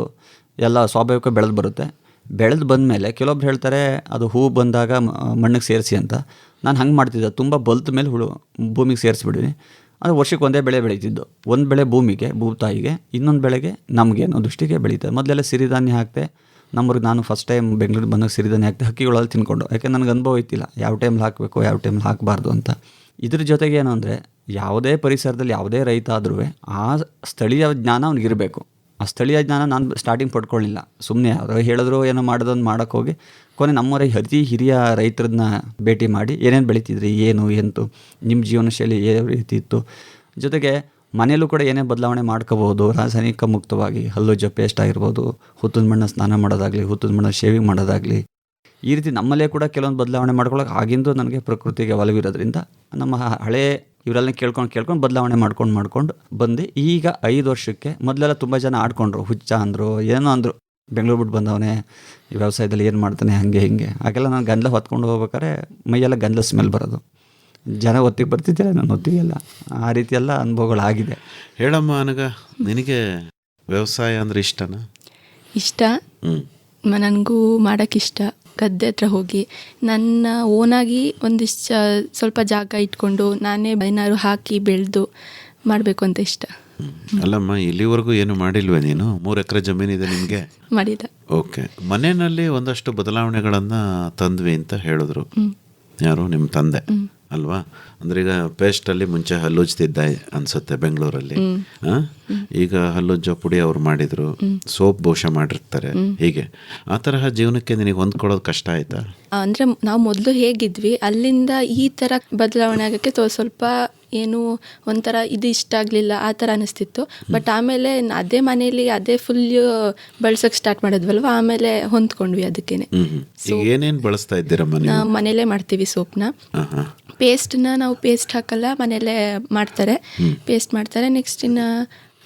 E: ಎಲ್ಲ ಸ್ವಾಭಾವಿಕ ಬೆಳೆದು ಬರುತ್ತೆ. ಬೆಳೆದು ಬಂದಮೇಲೆ ಕೆಲವೊಬ್ರು ಹೇಳ್ತಾರೆ ಅದು ಹೂವು ಬಂದಾಗ ಮಣ್ಣಿಗೆ ಸೇರಿಸಿ ಅಂತ. ನಾನು ಹಂಗೆ ಮಾಡ್ತಿದ್ದೆ. ತುಂಬ ಬಲ್ತ ಮೇಲೆ ಭೂಮಿಗೆ ಸೇರಿಸ್ಬಿಡ್ತೀನಿ. ಅದು ವರ್ಷಕ್ಕೆ 1 ಬೆಳೆ ಬೆಳೀತಿದ್ದು. 1 ಬೆಳೆ ಭೂಮಿಗೆ, ಭೂತಾಯಿಗೆ, ಇನ್ನೊಂದು ಬೆಳೆಗೆ ನಮಗೆ ಅನ್ನೋ ದೃಷ್ಟಿಗೆ ಬೆಳೀತದೆ. ಮೊದಲೆಲ್ಲ ಸಿರಿಧಾನ್ಯ ಹಾಕ್ತೆ. ನಮ್ಮೂರಿಗೆ ನಾನು ಫಸ್ಟ್ ಟೈಮ್ ಬೆಂಗಳೂರಿಗೆ ಬಂದಾಗ ಸಿರಿಧಾನ್ಯ ಹಾಕ್ತೆ, ಹಕ್ಕಿಗಳಲ್ಲಿ ತಿನ್ಕೊಂಡು. ಯಾಕೆ ನನಗೆ ಅನುಭವ ಇತ್ತಿಲ್ಲ ಯಾವ ಟೈಮಲ್ಲಿ ಹಾಕಬೇಕು ಯಾವ ಟೈಮಲ್ಲಿ ಹಾಕಬಾರ್ದು ಅಂತ. ಇದ್ರ ಜೊತೆಗೆ ಏನು ಅಂದರೆ ಯಾವುದೇ ಪರಿಸರದಲ್ಲಿ ಯಾವುದೇ ರೈತ ಆದ್ರೂ ಆ ಸ್ಥಳೀಯ ಜ್ಞಾನ ಅವ್ನಿಗಿರಬೇಕು. ಆ ಸ್ಥಳೀಯ ಜ್ಞಾನ ನಾನು ಸ್ಟಾರ್ಟಿಂಗ್ ಪಡ್ಕೊಳ್ಳಿಲ್ಲ. ಸುಮ್ಮನೆ ಅವರು ಹೇಳಿದ್ರು ಏನೋ ಮಾಡೋದೊಂದು ಮಾಡೋಕ್ಕೆ ಹೋಗಿ ಕೊನೆ ನಮ್ಮವರ ಅತಿ ಹಿರಿಯ ರೈತರನ್ನ ಭೇಟಿ ಮಾಡಿ ಏನೇನು ಬೆಳೀತಿದ್ರಿ, ಏನು ಎಂತು, ನಿಮ್ಮ ಜೀವನ ಶೈಲಿ ಯಾವ ರೀತಿ ಇತ್ತು, ಜೊತೆಗೆ ಮನೆಯಲ್ಲೂ ಕೂಡ ಏನೇ ಬದಲಾವಣೆ ಮಾಡ್ಕೋಬೋದು ರಾಸಾಯನಿಕ ಮುಕ್ತವಾಗಿ. ಹಲ್ಲುಜ್ಜ ಪೇಸ್ಟ್ ಆಗಿರ್ಬೋದು, ಹುತ್ತದ ಮಣ್ಣ ಸ್ನಾನ ಮಾಡೋದಾಗಲಿ, ಹುತ್ತದ ಮಣ್ಣ ಶೇವಿಂಗ್ ಮಾಡೋದಾಗಲಿ, ಈ ರೀತಿ ನಮ್ಮಲ್ಲೇ ಕೂಡ ಕೆಲವೊಂದು ಬದಲಾವಣೆ ಮಾಡ್ಕೊಳ್ಳೋಕೆ ಆಗಿಂದು ನನಗೆ ಪ್ರಕೃತಿಗೆ ಒಲವಿರೋದ್ರಿಂದ ನಮ್ಮ ಹಳೆ ಇವರೆಲ್ಲ ಕೇಳ್ಕೊಂಡು ಬದಲಾವಣೆ ಮಾಡ್ಕೊಂಡು ಬಂದು ಈಗ 5 ವರ್ಷಕ್ಕೆ. ಮೊದಲೆಲ್ಲ ತುಂಬ ಜನ ಆಡ್ಕೊಂಡ್ರು, ಹುಚ್ಚ ಅಂದರು, ಏನೋ ಅಂದರು, ಬೆಂಗಳೂರು ಬಿಟ್ಟು ಬಂದವನೇ ಈ ವ್ಯವಸಾಯದಲ್ಲಿ ಏನು ಮಾಡ್ತಾನೆ ಹಾಗೆ ಹಿಂಗೆ. ಹಾಗೆಲ್ಲ ನಾನು ಗಂಧಲ ಹೊತ್ಕೊಂಡು ಹೋಗ್ಬೇಕಾದ್ರೆ ಮೈಯೆಲ್ಲ ಗಂಧಲ ಸ್ಮೆಲ್ ಬರೋದು. ಜನ ಒತ್ತಿಗೆ ಬರ್ತಿದ್ದಿಲ್ಲ, ನಾನು ಒತ್ತಿಗೆಲ್ಲ. ಆ ರೀತಿ ಎಲ್ಲ ಅನುಭವಗಳಾಗಿದೆ.
D: ಹೇಳಮ್ಮ ಅನಗ, ನಿನಗೆ ವ್ಯವಸಾಯ ಅಂದರೆ ಇಷ್ಟನಾ?
F: ಇಷ್ಟ. ನನಗೂ ಮಾಡೋಕ್ಕಿಷ್ಟ. ಗದ್ದೆ ಹತ್ರ ಹೋಗಿ ನನ್ನ ಓನಾಗಿ ಒಂದಿಷ್ಟು ಸ್ವಲ್ಪ ಜಾಗ ಇಟ್ಕೊಂಡು ನಾನೇ ಏನಾದ್ರು ಹಾಕಿ ಬೆಳೆದು ಮಾಡಬೇಕು ಅಂತ ಇಷ್ಟ.
D: ಅಲ್ಲಮ್ಮ, ಇಲ್ಲಿವರೆಗೂ ಏನು ಮಾಡಿಲ್ವೇ ನೀನು? 3 ಎಕರೆ ಜಮೀನಿದೆ ನಿಮಗೆ?
F: ಮಾಡಿದ.
D: ಓಕೆ. ಮನೆಯಲ್ಲಿ ಒಂದಷ್ಟು ಬದಲಾವಣೆಗಳನ್ನು ತಂದ್ವಿ ಅಂತ ಹೇಳಿದ್ರು. ಯಾರು? ನಿಮ್ಮ ತಂದೆ ಅಲ್ವಾ? ಅಂದ್ರೆ ಈಗ ಪೇಸ್ಟಲ್ಲಿ ಮುಂಚೆ ಹಲ್ಲುಜ್ತಿದ್ದ ಅನ್ಸುತ್ತೆ ಬೆಂಗಳೂರಲ್ಲಿ. ಈಗ ಹಲ್ಲುಜ್ಜೋ ಪುಡಿ ಅವ್ರು ಮಾಡಿದ್ರು, ಸೋಪ್ ಬಹುಶಃ ಮಾಡಿರ್ತಾರೆ. ಹೀಗೆ ಆ ತರಹ ಜೀವನಕ್ಕೆ ನಿನಗೆ ಹೊಂದ್ಕೊಳ್ಳೋದು ಕಷ್ಟ ಆಯ್ತಾ?
F: ಅಂದರೆ ನಾವು ಮೊದಲು ಹೇಗಿದ್ವಿ ಅಲ್ಲಿಂದ ಈ ಥರ ಬದಲಾವಣೆ ಆಗೋಕ್ಕೆ ಸ್ವಲ್ಪ ಏನು ಒಂಥರ ಇದು ಇಷ್ಟ ಆಗಲಿಲ್ಲ, ಆ ಥರ ಅನಿಸ್ತಿತ್ತು. ಬಟ್ ಆಮೇಲೆ ಅದೇ ಮನೇಲಿ ಅದೇ ಫುಲ್ ಬಳಸೋಕ್ಕೆ ಸ್ಟಾರ್ಟ್ ಮಾಡಿದ್ವಲ್ವ, ಆಮೇಲೆ ಹೊಂದ್ಕೊಂಡ್ವಿ ಅದಕ್ಕೇನೆ.
D: ಏನೇನು ಬಳಸ್ತಾ ಇದ್ದೀರಮ್ಮ ನೀವು?
F: ಮನೇಲೇ ಮಾಡ್ತೀವಿ ಸೋಪ್ನ. ಪೇಸ್ಟ್ನ ನಾವು ಪೇಸ್ಟ್ ಹಾಕಲ್ಲ, ಮನೇಲೇ ಮಾಡ್ತಾರೆ, ಪೇಸ್ಟ್ ಮಾಡ್ತಾರೆ. ನೆಕ್ಸ್ಟ್ ಇನ್ನು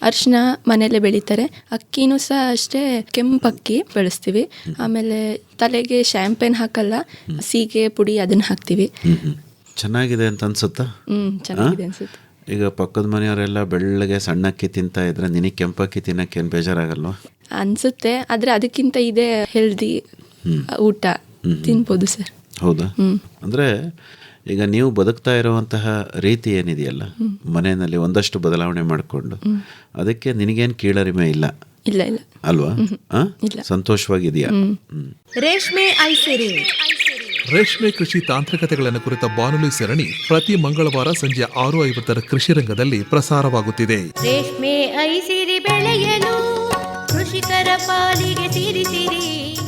F: ಅರಿಶಿನ ಮನೇಲೆ ಬೆಳೀತಾರೆ. ಅಕ್ಕಿನೂ ಸಹ ಅಷ್ಟೇ, ಕೆಂಪು ಅಕ್ಕಿ ಬೆಳೆಸ್ತೀವಿ. ಆಮೇಲೆ ತಲೆಗೆ ಶ್ಯಾಂಪೇನ್ ಹಾಕಲ್ಲ, ಸೀಗೆ ಪುಡಿ ಅದನ್ನ ಹಾಕ್ತೀವಿ.
D: ಚೆನ್ನಾಗಿದೆ ಅಂತ ಅನ್ಸುತ್ತಾ?
F: ಚೆನ್ನಾಗಿದೆ ಅನ್ಸುತ್ತೆ.
D: ಈಗ ಪಕ್ಕದ ಮನೆಯವರೆಲ್ಲ ಬೆಳ್ಳಗೆ ಸಣ್ಣಕ್ಕಿ ತಿಂತಾ ಇದ್ರೆ ನಿನಗೆ ಕೆಂಪಕ್ಕಿ ತಿನ್ನಕ್ಕೇನು ಬೇಜಾರಾಗಲ್ವಾ?
F: ಅನ್ಸುತ್ತೆ, ಆದರೆ ಅದಕ್ಕಿಂತ ಇದೇ ಹೆಲ್ದಿ ಊಟ ತಿನ್ಬೋದು ಸರ್.
D: ಹೌದಾ? ಅಂದರೆ ಈಗ ನೀವು ಬದುಕ್ತಾ ಇರುವಂತಹ ರೀತಿ ಏನಿದೆಯಲ್ಲ ಮನೆಯಲ್ಲಿ ಒಂದಷ್ಟು ಬದಲಾವಣೆ ಮಾಡಿಕೊಂಡು ಅದಕ್ಕೆ ನಿನಗೇನು ಕೀಳರಿಮೆ ಇಲ್ಲ
F: ಇಲ್ಲ ಇಲ್ಲ
D: ಅಲ್ವಾ? ಸಂತೋಷವಾಗಿದೆಯಾ?
B: ರೇಷ್ಮೆ ಐಸಿರಿ.
G: ರೇಷ್ಮೆ ಕೃಷಿ ತಾಂತ್ರಿಕತೆಗಳನ್ನು ಕುರಿತ ಬಾನುಲಿ ಸರಣಿ ಪ್ರತಿ ಮಂಗಳವಾರ ಸಂಜೆ 6:50 ಕೃಷಿ ರಂಗದಲ್ಲಿ ಪ್ರಸಾರವಾಗುತ್ತಿದೆ.
H: ರೇಷ್ಮೆ ಐಸಿರಿ ಬೆಳೆಯಲು ಕೃಷಿಕರ ಪಾಲಿಗೆ ಸಿರಿಸಿರಿ.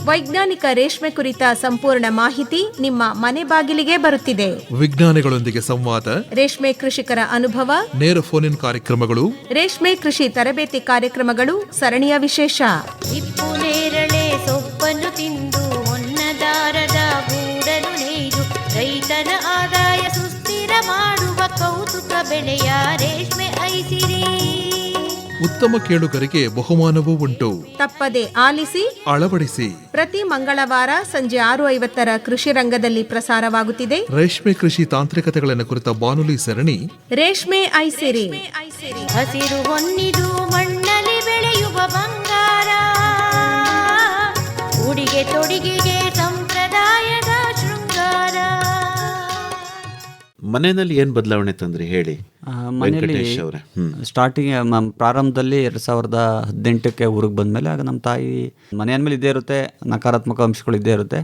B: ವೈಜ್ಞಾನಿಕ ರೇಷ್ಮೆ ಕುರಿತ ಸಂಪೂರ್ಣ ಮಾಹಿತಿ ನಿಮ್ಮ ಮನೆ ಬಾಗಿಲಿಗೆ ಬರುತ್ತಿದೆ.
G: ವಿಜ್ಞಾನಿಗಳೊಂದಿಗೆ ಸಂವಾದ,
B: ರೇಷ್ಮೆ ಕೃಷಿಕರ ಅನುಭವ,
G: ನೇರ ಫೋನ್ ಇನ್ ಕಾರ್ಯಕ್ರಮಗಳು,
B: ರೇಷ್ಮೆ ಕೃಷಿ ತರಬೇತಿ ಕಾರ್ಯಕ್ರಮಗಳು ಸರಣಿಯ ವಿಶೇಷ.
H: ಹಿಪ್ಪು ನೇರಳೆ ಸೊಪ್ಪನ್ನು ತಿಂದು ಹೊನ್ನದಾರದ ಗೂಡನ್ನು ನೇಯ್ದು ರೈತನ ಆದಾಯ ಸುಸ್ಥಿರ ಮಾಡುವ ಕೌತುಕ ಬೆಳೆಯ ರೇಷ್ಮೆ ಐಸಿರಿ.
G: ಉತ್ತಮ ಕೇಳುಗರಿಗೆ ಬಹುಮಾನವೂ ಉಂಟು.
B: ತಪ್ಪದೆ ಆಲಿಸಿ,
G: ಅಳವಡಿಸಿ.
B: ಪ್ರತಿ ಮಂಗಳವಾರ ಸಂಜೆ 6:50 ಕೃಷಿ ರಂಗದಲ್ಲಿ ಪ್ರಸಾರವಾಗುತ್ತಿದೆ
G: ರೇಷ್ಮೆ ಕೃಷಿ ತಾಂತ್ರಿಕತೆಗಳನ್ನು ಕುರಿತ ಬಾನುಲಿ ಸರಣಿ
B: ರೇಷ್ಮೆ ಐಸಿರಿ.
H: ಹಸಿರು ಹೊನ್ನಿದು ಮಣ್ಣಲ್ಲಿ ಬೆಳೆಯುವ ಬಂಗಾರ, ಉಡಿಗೆ ತೊಡಿಗೆಗೆ ಸಂಪ್ರದಾಯದ ಶೃಂಗಾರ.
D: ಮನೆಯಲ್ಲಿ ಏನು ಬದಲಾವಣೆ ತಂದ್ರಿ ಹೇಳಿ
E: ಮನೆಯಲ್ಲಿ
D: ವೆಂಕಟೇಶ್ ಅವರೇ?
E: ಸ್ಟಾರ್ಟಿಂಗ್ ಪ್ರಾರಂಭದಲ್ಲಿ 2018ಕ್ಕೆ ಊರಿಗೆ ಬಂದಮೇಲೆ ಆಗ ನಮ್ಮ ತಾಯಿ ಮನೆಯ ಮೇಲೆ ಇದ್ದೇ ಇರುತ್ತೆ, ನಕಾರಾತ್ಮಕ ಅಂಶಗಳು ಇದ್ದೇ ಇರುತ್ತೆ,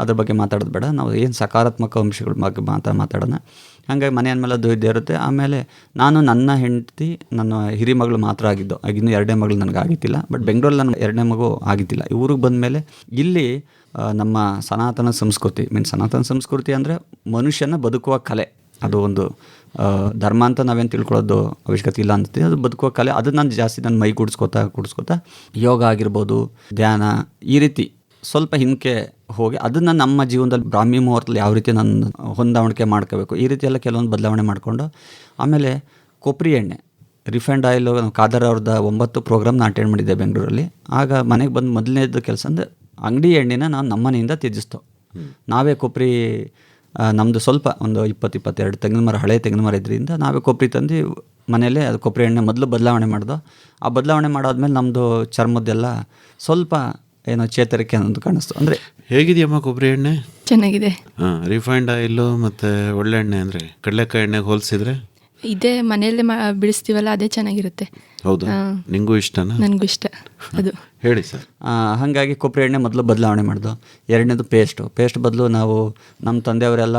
E: ಅದ್ರ ಬಗ್ಗೆ ಮಾತಾಡೋದು ಬೇಡ, ನಾವು ಏನು ಸಕಾರಾತ್ಮಕ ಅಂಶಗಳ ಬಗ್ಗೆ ಮಾತಾಡೋಣ. ಹಾಗಾಗಿ ಮನೆಯ ಮೇಲೆ ಅದು ಇದ್ದೇ ಇರುತ್ತೆ. ಆಮೇಲೆ ನಾನು ನನ್ನ ಹೆಂಡತಿ ನನ್ನ ಹಿರಿ ಮಗಳು ಮಾತ್ರ ಆಗಿದ್ದು, ಆಗಿನ್ನೂ 2ನೇ ಮಗಳು ನನಗೆ ಆಗಿದ್ದಿಲ್ಲ. ಬಟ್ ಬೆಂಗಳೂರಲ್ಲಿ ನನ್ನ 2ನೇ ಮಗು ಆಗಿದ್ದಿಲ್ಲ. ಈ ಊರಿಗೆ ಬಂದಮೇಲೆ ಇಲ್ಲಿ ನಮ್ಮ ಸನಾತನ ಸಂಸ್ಕೃತಿ ಅಂದರೆ ಮನುಷ್ಯನ ಬದುಕುವ ಕಲೆ, ಅದು ಒಂದು ಧರ್ಮ ಅಂತ ನಾವೇನು ತಿಳ್ಕೊಳ್ಳೋದು ಅವಶ್ಯಕತೆ ಇಲ್ಲ ಅಂತೀವಿ. ಅದು ಬದುಕುವ ಕಲೆ, ಅದು ನಾನು ಜಾಸ್ತಿ ನನ್ನ ಮೈ ಕೂಡಿಸ್ಕೋತಾ ಯೋಗ ಆಗಿರ್ಬೋದು, ಧ್ಯಾನ, ಈ ರೀತಿ ಸ್ವಲ್ಪ ಹಿಂದಕ್ಕೆ ಹೋಗಿ ಅದನ್ನು ನಮ್ಮ ಜೀವನದಲ್ಲಿ ಬ್ರಾಹ್ಮಿ ಮುಹೂರ್ತದಲ್ಲಿ ಯಾವ ರೀತಿ ನಾನು ಹೊಂದಾಣಿಕೆ ಮಾಡ್ಕೋಬೇಕು, ಈ ರೀತಿ ಎಲ್ಲ ಕೆಲವೊಂದು ಬದಲಾವಣೆ ಮಾಡಿಕೊಂಡು ಆಮೇಲೆ ಕೊಬ್ಬರಿ ಎಣ್ಣೆ, ರಿಫೈಂಡ್ ಆಯಿಲು, ಖಾದರ್ ಅವ್ರದ್ದು 9 ಪ್ರೋಗ್ರಾಮ್ ನಾನು ಅಟೆಂಡ್ ಮಾಡಿದ್ದೆ ಬೆಂಗಳೂರಲ್ಲಿ. ಆಗ ಮನೆಗೆ ಬಂದು ಮೊದಲನೇದು ಕೆಲಸ ಅಂದರೆ ಅಂಗಡಿ ಎಣ್ಣೆನ ನಾವು ನಮ್ಮ ಮನೆಯಿಂದ ತ್ಯಜಿಸ್ತೋ. ನಾವೇ ಕೊಬ್ಬರಿ, ನಮ್ಮದು ಸ್ವಲ್ಪ ಒಂದು 20-22 ತೆಂಗಿನ ಮರ, ಹಳೆ ತೆಂಗಿನ ಮರ ಇದರಿಂದ ನಾವೇ ಕೊಬ್ಬರಿ ತಂದು ಮನೆಯಲ್ಲೇ ಅದು ಕೊಬ್ಬರಿ ಎಣ್ಣೆ ಮೊದಲು ಬದಲಾವಣೆ ಮಾಡ್ದೋ. ಆ ಬದಲಾವಣೆ ಮಾಡಾದ್ಮೇಲೆ ನಮ್ಮದು ಚರ್ಮದ್ದೆಲ್ಲ ಸ್ವಲ್ಪ ಏನೋ ಚೇತರಿಕೆ ಅನ್ನೋದು ಕಾಣಿಸ್ತು. ಅಂದರೆ
D: ಹೇಗಿದೆಯಮ್ಮ ಕೊಬ್ಬರಿ ಎಣ್ಣೆ?
F: ಚೆನ್ನಾಗಿದೆ.
D: ರಿಫೈಂಡ್ ಆಯಿಲು ಮತ್ತು ಒಳ್ಳೆ ಎಣ್ಣೆ ಅಂದರೆ ಕಡಲೆಕಾಯಿ ಎಣ್ಣೆಗೆ ಹೋಲಿಸಿದ್ರೆ
F: ಇದೇ ಮನೆಯಲ್ಲೇ ಬಿಡಿಸ್ತೀವಲ್ಲ, ಅದೇ ಚೆನ್ನಾಗಿರುತ್ತೆ.
D: ಹೌದಾ? ನಿಂಗೂ ಇಷ್ಟನಾ?
F: ನನಗೂ ಇಷ್ಟ ಅದು.
D: ಹೇಳಿ ಸರ್.
E: ಹಾಗಾಗಿ ಕೊಬ್ಬರಿ ಎಣ್ಣೆ ಮೊದಲು ಬದಲಾವಣೆ ಮಾಡ್ದು. 2ನೇದು ಪೇಸ್ಟ್ ಬದಲು ನಾವು ನಮ್ಮ ತಂದೆಯವರೆಲ್ಲ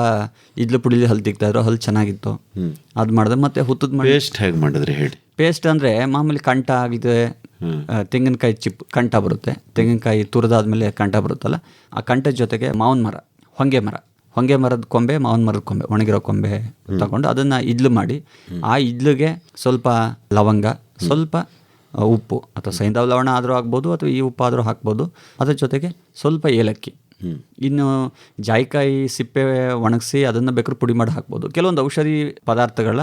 E: ಇಡ್ಲಿ ಪುಡಿಲಿ ಹಲ್ಲು ತಿಕ್ತಾಯಿದ್ರು, ಹಲ್ಲು ಚೆನ್ನಾಗಿತ್ತು, ಅದು ಮಾಡಿದೆ. ಮತ್ತು ಹುತ್ತದ
D: ಪೇಸ್ಟ್ ಹೇಗೆ ಮಾಡಿದ್ರಿ ಹೇಳಿ?
E: ಪೇಸ್ಟ್ ಅಂದರೆ ಮಾಮೂಲಿ ಕಂಠ ಆಗಿದೆ, ತೆಂಗಿನಕಾಯಿ ಚಿಪ್ ಕಂಠ ಬರುತ್ತೆ, ತೆಂಗಿನಕಾಯಿ ತುರಿದಾದ್ಮೇಲೆ ಕಂಠ ಬರುತ್ತಲ್ಲ, ಆ ಕಂಠದ ಜೊತೆಗೆ ಮಾವಿನ ಮರ, ಹೊಂಗೆ ಮರದ ಕೊಂಬೆ, ಮಾವಿನ ಮರದ ಕೊಂಬೆ, ಒಣಗಿರೋ ಕೊಂಬೆ ತಗೊಂಡು ಅದನ್ನು ಇಡ್ಲು ಮಾಡಿ, ಆ ಇಡ್ಲಿಗೆ ಸ್ವಲ್ಪ ಲವಂಗ, ಸ್ವಲ್ಪ ಉಪ್ಪು ಅಥವಾ ಸೈಂಧವ ಲವಣ ಆದರೂ ಆಗ್ಬೋದು ಅಥವಾ ಈ ಉಪ್ಪು ಆದರೂ ಹಾಕ್ಬೋದು. ಅದ್ರ ಜೊತೆಗೆ ಸ್ವಲ್ಪ ಏಲಕ್ಕಿ, ಇನ್ನು ಜಾಯಿಕಾಯಿ ಸಿಪ್ಪೆ ಒಣಗಿಸಿ ಅದನ್ನು ಬೇಕಾದ್ರೂ ಪುಡಿ ಮಾಡಿ ಹಾಕ್ಬೋದು. ಕೆಲವೊಂದು ಔಷಧಿ ಪದಾರ್ಥಗಳ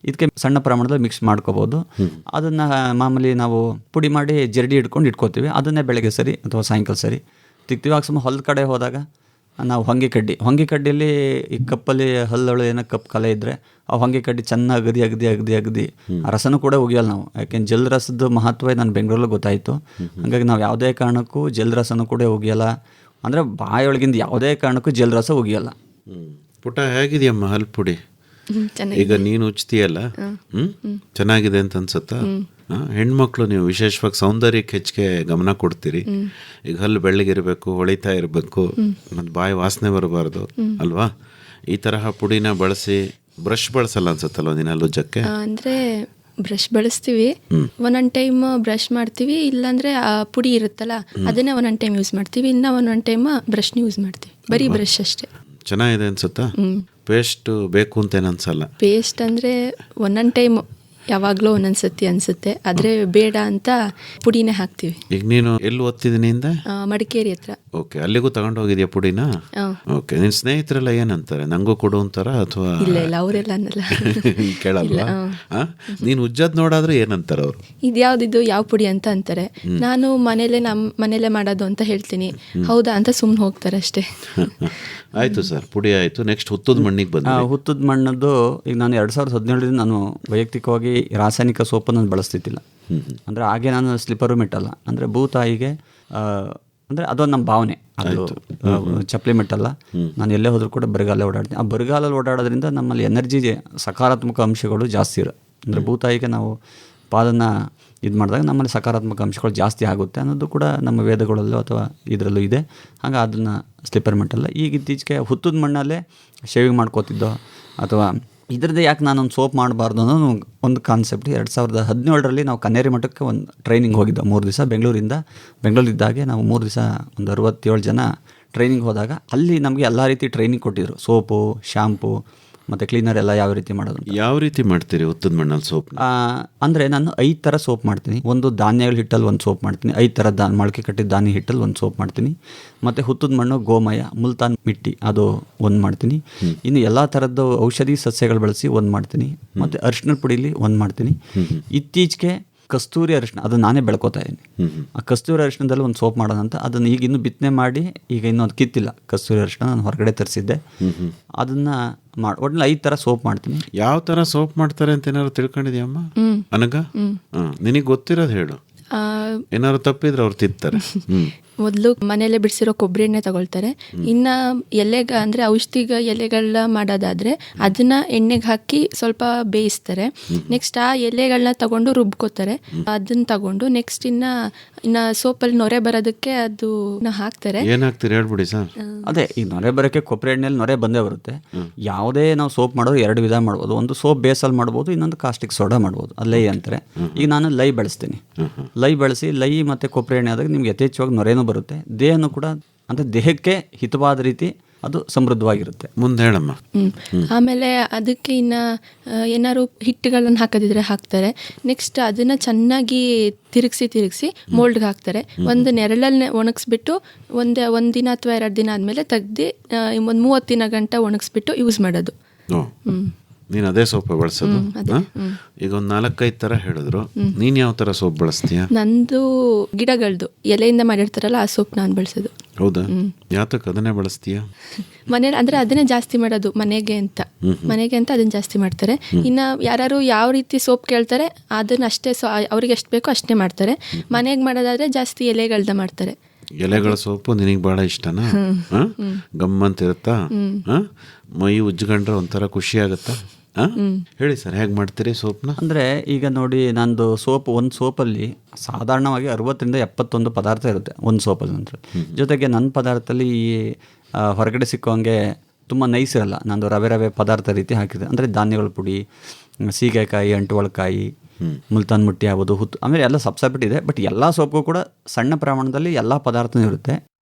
E: ಇದಕ್ಕೆ ಸಣ್ಣ ಪ್ರಮಾಣದಲ್ಲಿ ಮಿಕ್ಸ್ ಮಾಡ್ಕೋಬೋದು. ಅದನ್ನು ಮಾಮೂಲಿ ನಾವು ಪುಡಿ ಮಾಡಿ ಜರಡಿ ಹಿಡ್ಕೊಂಡು ಇಟ್ಕೋತೀವಿ. ಅದನ್ನೇ ಬೆಳಗ್ಗೆ ಸರಿ ಅಥವಾ ಸಾಯಂಕಾಲ ಸರಿ ತಿಕ್ತೀವಿ. ಆಗ ಸುಮ್ಮ ಹೊಲದ ಕಡೆ ಹೋದಾಗ ನಾವು ಹೊಂಗೆ ಕಡ್ಡಿಯಲ್ಲಿ ಈ ಕಪ್ಪಲ್ಲಿ ಹಲ್ಲೊಳು ಏನೋ ಕಪ್ಪು ಕಲೆ ಇದ್ದರೆ ಆ ಹೊಂಗೆ ಕಡ್ಡಿ ಚೆನ್ನಾಗಿ ಅಗದಿ ಆ ರಸನೂ ಕೂಡ ಒಗಿಯಲ್ಲ ನಾವು. ಯಾಕೆಂದ್ರೆ ಜಲ್ ರಸದ ಮಹತ್ವ ನಾನು ಬೆಂಗಳೂರಲ್ಲಿ ಗೊತ್ತಾಯಿತು. ಹಾಗಾಗಿ ನಾವು ಯಾವುದೇ ಕಾರಣಕ್ಕೂ ಜಲ್ ರಸನೂ ಕೂಡ ಒಗಿಯಲ್ಲ, ಅಂದರೆ ಬಾಯೊಳಗಿಂದ ಯಾವುದೇ ಕಾರಣಕ್ಕೂ ಜಲ್ ರಸ ಒಗಿಯಲ್ಲ.
D: ಪುಟ ಹೇಗಿದೆಯಮ್ಮ ಹಲ್ಲು ಪುಡಿ? ಈಗ ನೀನು ಉಚ್ತೀಯಲ್ಲ, ಚೆನ್ನಾಗಿದೆ ಅಂತ ಅನ್ಸುತ್ತಾ? ಹೆಣ್ಮಕ್ಳು ನೀವು ವಿಶೇಷವಾಗಿ ಸೌಂದರ್ಯಕ್ಕೆ ಹೆಚ್ಚಿಗೆ ಗಮನ ಕೊಡ್ತೀರಿ. ಈಗ ಹಲ್ಲು ಬೆಳ್ಳಗಿರಬೇಕು, ಹೊಳಿತಾ ಇರಬೇಕು, ಮತ್ತು ಬಾಯಿ ವಾಸನೆ ಬರಬಾರ್ದು ಅಲ್ವಾ? ಈ ತರಹ ಪುಡಿನ ಬಳಸಿ. ಬ್ರಷ್ ಬಳಸಲ್ಲ ಅನ್ಸುತ್ತಲ್ವ ನೀನು ಹಲ್ಲು ಉಜ್ಜಕ್ಕೆ?
F: ಅಂದರೆ ಬ್ರಷ್ ಬಳಸ್ತೀವಿ, ಒಂದೊಂದು ಟೈಮ್ ಬ್ರಷ್ ಮಾಡ್ತೀವಿ, ಇಲ್ಲಾಂದರೆ ಆ ಪುಡಿ ಇರುತ್ತಲ್ಲ ಅದನ್ನೇ ಒಂದೊಂದು ಟೈಮ್ ಯೂಸ್ ಮಾಡ್ತೀವಿ, ಇನ್ನು ಒಂದೊಂದು ಟೈಮ್ ಬ್ರಷ್ನ ಯೂಸ್ ಮಾಡ್ತೀವಿ. ಬರೀ ಬ್ರಷ್ ಅಷ್ಟೇ.
D: ಚೆನ್ನಾಗಿದೆ ಅನ್ಸುತ್ತಾ? ಪೇಸ್ಟ್ ಬೇಕು ಅಂತೇನು ಅನ್ಸಲ್ಲ?
F: ಪೇಸ್ಟ್ ಅಂದರೆ ಒಂದೊಂದು ಟೈಮು ಯಾವಾಗಲೂ ಒಂದೊಂದ್ಸತಿ ಅನಿಸುತ್ತೆ, ಆದರೆ ಬೇಡ ಅಂತ ಪುಡಿನೇ ಹಾಕ್ತೀವಿ.
D: ಈಗ ನೀನು ಎಲ್ಲಿ ಓದ್ತಿದ್ದೀನಿ ಇಂದ?
F: ಮಡಿಕೇರಿ ಹತ್ರ.
D: ಓಕೆ, ಅಲ್ಲಿಗೂ ತಗೊಂಡು ಹೋಗಿದ್ಯಾ ಪುಡಿನ? ಓಕೆ, ನಿನ್ನ ಸ್ನೇಹಿತರೆಲ್ಲ ಏನಂತಾರೆ? ನಂಗೂ ಕೊಡು ಅಂತಾರ ಅಥವಾ?
F: ಇಲ್ಲ ಇಲ್ಲ, ಅವರೆಲ್ಲ ಅನ್ನಲ್ಲ.
D: ಕೇಳಲ್ವಾ? ನೀನು ಉಜ್ಜದ್ ನೋಡಾದ್ರೆ ಏನಂತಾರ ಅವರು?
F: ಇದ್ಯಾವ್ದಿದು, ಯಾವ ಪುಡಿ ಅಂತ ಅಂತಾರೆ. ನಾನು ಮನೇಲೆ ಮಾಡೋದು ಅಂತ ಹೇಳ್ತೀನಿ. ಹೌದಾ ಅಂತ ಸುಮ್ಮನೆ ಹೋಗ್ತಾರೆ ಅಷ್ಟೇ.
D: ಆಯ್ತು ಸರ್, ಪುಡಿ ಆಯ್ತು. ನೆಕ್ಸ್ಟ್ ಹುತ್ತದ ಮಣ್ಣಿಗೆ ಬಂದ.
E: ಹುತ್ತದ ಮಣ್ಣದ್ದು ಈಗ ನಾನು 2017ರಿಂದ ನಾನು ವೈಯಕ್ತಿಕವಾಗಿ ರಾಸಾಯನಿಕ ಸೋಪನ್ನು ಬಳಸ್ತಿದ್ದಿಲ್ಲ. ಅಂದರೆ ಹಾಗೆ ನಾನು ಸ್ಲಿಪ್ಪರು ಮೆಟ್ಟಲ್ಲ, ಅಂದರೆ ಭೂತಾಯಿಗೆ ಅಂದರೆ ಅದೊಂದು ನಮ್ಮ ಭಾವನೆ. ಅದು ಚಪ್ಪಲಿ ಮೆಟ್ಟಲ್ಲ. ನಾನು ಎಲ್ಲೇ ಹೋದರೂ ಕೂಡ ಬರಿಗಾಲ ಓಡಾಡ್ತೀನಿ. ಆ ಬರಿಗಾಲಲ್ಲಿ ಓಡಾಡೋದ್ರಿಂದ ನಮ್ಮಲ್ಲಿ ಎನರ್ಜಿ ಸಕಾರಾತ್ಮಕ ಅಂಶಗಳು ಜಾಸ್ತಿ ಇರುತ್ತೆ. ಅಂದರೆ ಭೂತಾಯಿಗೆ ನಾವು ಪಾದನ ಇದು ಮಾಡಿದಾಗ ನಮ್ಮಲ್ಲಿ ಸಕಾರಾತ್ಮಕ ಅಂಶಗಳು ಜಾಸ್ತಿ ಆಗುತ್ತೆ ಅನ್ನೋದು ಕೂಡ ನಮ್ಮ ವೇದಗಳಲ್ಲೂ ಅಥವಾ ಇದರಲ್ಲೂ ಇದೆ. ಹಾಗೆ ಅದನ್ನು ಸ್ಲಿಪ್ಪರ್ ಮೆಟ್ಟಲ್ಲ. ಈಗ ಇತ್ತೀಚೆಗೆ ಹುತ್ತದ ಮಣ್ಣಲ್ಲೇ ಶೇವಿಂಗ್ ಮಾಡ್ಕೋತಿದ್ದೋ ಅಥವಾ ಇದರದ್ದೇ ಯಾಕೆ ನಾನೊಂದು ಸೋಪ್ ಮಾಡಬಾರ್ದು ಅನ್ನೋ ಒಂದು ಕಾನ್ಸೆಪ್ಟ್. 2017ರಲ್ಲಿ ನಾವು ಕನ್ನೇರಿ ಮಠಕ್ಕೆ ಒಂದು ಟ್ರೈನಿಂಗ್ ಹೋಗಿದ್ದೋ 3 ದಿವಸ. ಬೆಂಗಳೂರಿದ್ದಾಗೆ ನಾವು 3 ದಿವಸ ಒಂದು 67 ಜನ ಟ್ರೈನಿಂಗ್ ಹೋದಾಗ ಅಲ್ಲಿ ನಮಗೆ ಎಲ್ಲ ರೀತಿ ಟ್ರೈನಿಂಗ್ ಕೊಟ್ಟಿದ್ರು. ಸೋಪು, ಶಾಂಪು ಮತ್ತು ಕ್ಲೀನರ್ ಎಲ್ಲ ಯಾವ ರೀತಿ ಮಾಡೋದು.
D: ಯಾವ ರೀತಿ ಮಾಡ್ತೀರಿ ಹುತ್ತದ ಮಣ್ಣಲ್ಲಿ ಸೋಪ್?
E: ಅಂದರೆ ನಾನು 5 ಥರ ಸೋಪ್ ಮಾಡ್ತೀನಿ. ಒಂದು ಧಾನ್ಯಗಳ ಹಿಟ್ಟಲ್ಲಿ ಒಂದು ಸೋಪ್ ಮಾಡ್ತೀನಿ, 5 ಥರ ಮೊಳಕೆ ಕಟ್ಟಿದ ಧಾನ್ಯ ಹಿಟ್ಟಲ್ಲಿ ಒಂದು ಸೋಪ್ ಮಾಡ್ತೀನಿ. ಮತ್ತು ಹುತ್ತದ ಮಣ್ಣು, ಗೋಮಯ, ಮುಲ್ತಾನ್ ಮಿಟ್ಟಿ ಅದು ಒಂದು ಮಾಡ್ತೀನಿ. ಇನ್ನು ಎಲ್ಲ ಥರದ್ದು ಔಷಧಿ ಸಸ್ಯಗಳು ಬಳಸಿ ಒಂದು ಮಾಡ್ತೀನಿ. ಮತ್ತು ಅರಿಶಿಣದ ಪುಡಿಲಿ ಒಂದು ಮಾಡ್ತೀನಿ. ಇತ್ತೀಚೆಗೆ ಕಸ್ತೂರಿ ಅರಿಶಿಣ ಅದು ನಾನೇ ಬೆಳ್ಕೊತಾ ಇದ್ದೀನಿ. ಆ ಕಸ್ತೂರಿ ಅರಿಶಿಣದಲ್ಲಿ ಒಂದು ಸೋಪ್ ಮಾಡೋಣ ಅಂತ ಅದನ್ನು ಈಗ ಇನ್ನೂ ಬಿತ್ತನೆ ಮಾಡಿ, ಈಗ ಇನ್ನೂ ಅದು ಕಿತ್ತಿಲ್ಲ ಕಸ್ತೂರಿ ಅರಿಶಿಣ, ನಾನು ಹೊರಗಡೆ ತರಿಸಿದ್ದೆ. ಅದನ್ನು ಒಟ್ಟು 5 ಥರ ಸೋಪ್ ಮಾಡ್ತೀನಿ.
D: ಯಾವ ಥರ ಸೋಪ್ ಮಾಡ್ತಾರೆ ಅಂತ ಏನಾದ್ರು ತಿಳ್ಕೊಂಡಿದ್ಯಮ್ಮ ಅನಗ? ನಿನಗೆ ಗೊತ್ತಿರೋದು ಹೇಳು, ಏನಾದ್ರು ತಪ್ಪಿದ್ರೆ ಅವ್ರು ತಿಂತಾರೆ.
F: ಮೊದಲು ಮನೆಯಲ್ಲೇ ಬಿಡಿಸಿರೋ ಕೊಬ್ಬರಿ ಎಣ್ಣೆ ತಗೊಳ್ತಾರೆ. ಇನ್ನು ಅಂದರೆ ಔಷಧಿಗ ಎಲೆಗಳನ್ನ ಮಾಡೋದಾದರೆ ಅದನ್ನು ಎಣ್ಣೆಗೆ ಹಾಕಿ ಸ್ವಲ್ಪ ಬೇಯಿಸ್ತಾರೆ. ನೆಕ್ಸ್ಟ್ ಆ ಎಲೆಗಳನ್ನ ತಗೊಂಡು ರುಬ್ಕೋತಾರೆ. ಅದನ್ನು ತಗೊಂಡು ನೆಕ್ಸ್ಟ್ ಇನ್ನು ಸೋಪಲ್ಲಿ ನೊರೆ ಬರೋದಕ್ಕೆ ಅದು ಹಾಕ್ತಾರೆ.
D: ಏನಾಗ್ತೀರಿ ಹೇಳ್ಬಿಡಿ ಸರ್.
E: ಅದೇ ಈ ನೊರೆ ಬರೋಕ್ಕೆ ಕೊಬ್ಬರಿ ಎಣ್ಣೆಯಲ್ಲಿ ನೊರೆ ಬಂದೇ ಬರುತ್ತೆ. ಯಾವುದೇ ನಾವು ಸೋಪ್ ಮಾಡೋದು 2 ವಿಧ ಮಾಡ್ಬೋದು. ಒಂದು ಸೋಪ್ ಬೇಸಲ್ಲಿ ಮಾಡ್ಬೋದು, ಇನ್ನೊಂದು ಕಾಸ್ಟಿಕ್ ಸೋಡಾ ಮಾಡ್ಬೋದು. ಲೈ ಅಂತಾರೆ. ಈಗ ನಾನು ಲೈ ಬಳಸ್ತೀನಿ. ಲೈ ಬಳಸಿ ಲೈ ಮತ್ತು ಕೊಬ್ಬರಿ ಎಣ್ಣೆ ಆದಾಗ ನಿಮ್ಗೆ ಯಥೇಚ್ಛವಾಗಿ ನೊರೆನೂ ಬರುತ್ತೆ. ದೇಹನೂ ಕೂಡ ಅಂದರೆ ದೇಹಕ್ಕೆ ಹಿತವಾದ ರೀತಿ ಅದು ಸಮೃದ್ಧವಾಗಿರುತ್ತೆ.
D: ಮುಂದೆ ಹೇಳಮ್ಮ.
F: ಆಮೇಲೆ ಅದಕ್ಕೆ ಇನ್ನು ಏನಾದ್ರು ಹಿಟ್ಟುಗಳನ್ನು ಹಾಕೋದಿದ್ರೆ ಹಾಕ್ತಾರೆ. ನೆಕ್ಸ್ಟ್ ಅದನ್ನು ಚೆನ್ನಾಗಿ ತಿರುಗಿಸಿ ಮೋಲ್ಡ್ಗೆ ಹಾಕ್ತಾರೆ. ಒಂದು ನೆರಳಲ್ಲಿ ಒಣಗಿಸ್ಬಿಟ್ಟು ಒಂದು ದಿನ ಅಥವಾ 2 ದಿನ ಆದಮೇಲೆ ತೆಗ್ದು ಒಂದು 30 ದಿನ ಗಂಟ ಒಣಗಿಸ್ಬಿಟ್ಟು ಯೂಸ್ ಮಾಡೋದು.
D: ನೀನು ಅದೇ ಸೋಪ್ ಬಳಸೋದು? ಈಗ ಒಂದು 4-5 ಥರ ಹೇಳಿದ್ರು. ನೀನು ಯಾವ ಥರ ಸೋಪ್ ಬಳಸ್ತೀಯ?
F: ನಂದು ಗಿಡಗಳದ್ದು ಎಲೆಯಿಂದ ಮಾಡಿರ್ತಾರಲ್ಲ ಆ ಸೋಪ್ ನಾನು ಬಳಸೋದು.
D: ಹೌದಾ? ಯಾತಕ್ಕೆ ಅದನ್ನೇ ಬಳಸ್ತೀಯ?
F: ಮನೇಲಿ ಅಂದರೆ ಅದನ್ನೇ ಜಾಸ್ತಿ ಮಾಡೋದು ಮನೆಗೆ ಅಂತ ಅದನ್ನು ಜಾಸ್ತಿ ಮಾಡ್ತಾರೆ. ಇನ್ನು ಯಾರು ಯಾವ ರೀತಿ ಸೋಪ್ ಕೇಳ್ತಾರೆ ಅದನ್ನು ಅಷ್ಟೇ ಅವ್ರಿಗೆ ಎಷ್ಟು ಬೇಕೋ ಅಷ್ಟೇ ಮಾಡ್ತಾರೆ. ಮನೆಗೆ ಮಾಡೋದಾದರೆ ಜಾಸ್ತಿ ಎಲೆಗಳನ್ನ ಮಾಡ್ತಾರೆ.
D: ಎಲೆಗಳ ಸೋಪು ನಿನಗೆ ಭಾಳ ಇಷ್ಟನಾ? ಗಮ್ಮಂತ ಇರುತ್ತಾ? ಮೈ ಉಜ್ಕೊಂಡ್ರೆ ಒಂಥರ ಖುಷಿ ಆಗುತ್ತಾ? ಹೇಳಿ ಸರ್, ಹೇಗೆ ಮಾಡ್ತೀರಿ ಸೋಪ್ನ?
E: ಅಂದರೆ ಈಗ ನೋಡಿ, ನಂದು ಒಂದು ಸೋಪಲ್ಲಿ ಸಾಧಾರಣವಾಗಿ 60ರಿಂದ 71 ಪದಾರ್ಥ ಇರುತ್ತೆ ಒಂದು ಸೋಪಲ್ಲಿ. ನಂತರ ಜೊತೆಗೆ ನನ್ನ ಪದಾರ್ಥದಲ್ಲಿ ಈ ಹೊರಗಡೆ ಸಿಕ್ಕೋಂಗೆ ತುಂಬ ನೈಸ್ ಇರಲ್ಲ. ನಂದು ರವೆ ಪದಾರ್ಥ ರೀತಿ ಹಾಕಿದೆ. ಅಂದರೆ ಧಾನ್ಯಗಳ ಪುಡಿ, ಸೀಗೆಕಾಯಿ, ಅಂಟುವಳಕಾಯಿ, ಮುಲ್ತಾನ್ ಮುಟ್ಟಿ ಆಗ್ಬೋದು, ಆಮೇಲೆ ಎಲ್ಲ ಸಪ್ಸೆಪರೇಟ್ ಇದೆ. ಬಟ್ ಎಲ್ಲ ಸೋಪ್ಗೂ ಕೂಡ ಸಣ್ಣ ಪ್ರಮಾಣದಲ್ಲಿ ಎಲ್ಲ ಪದಾರ್ಥನೂ ಇರುತ್ತೆ.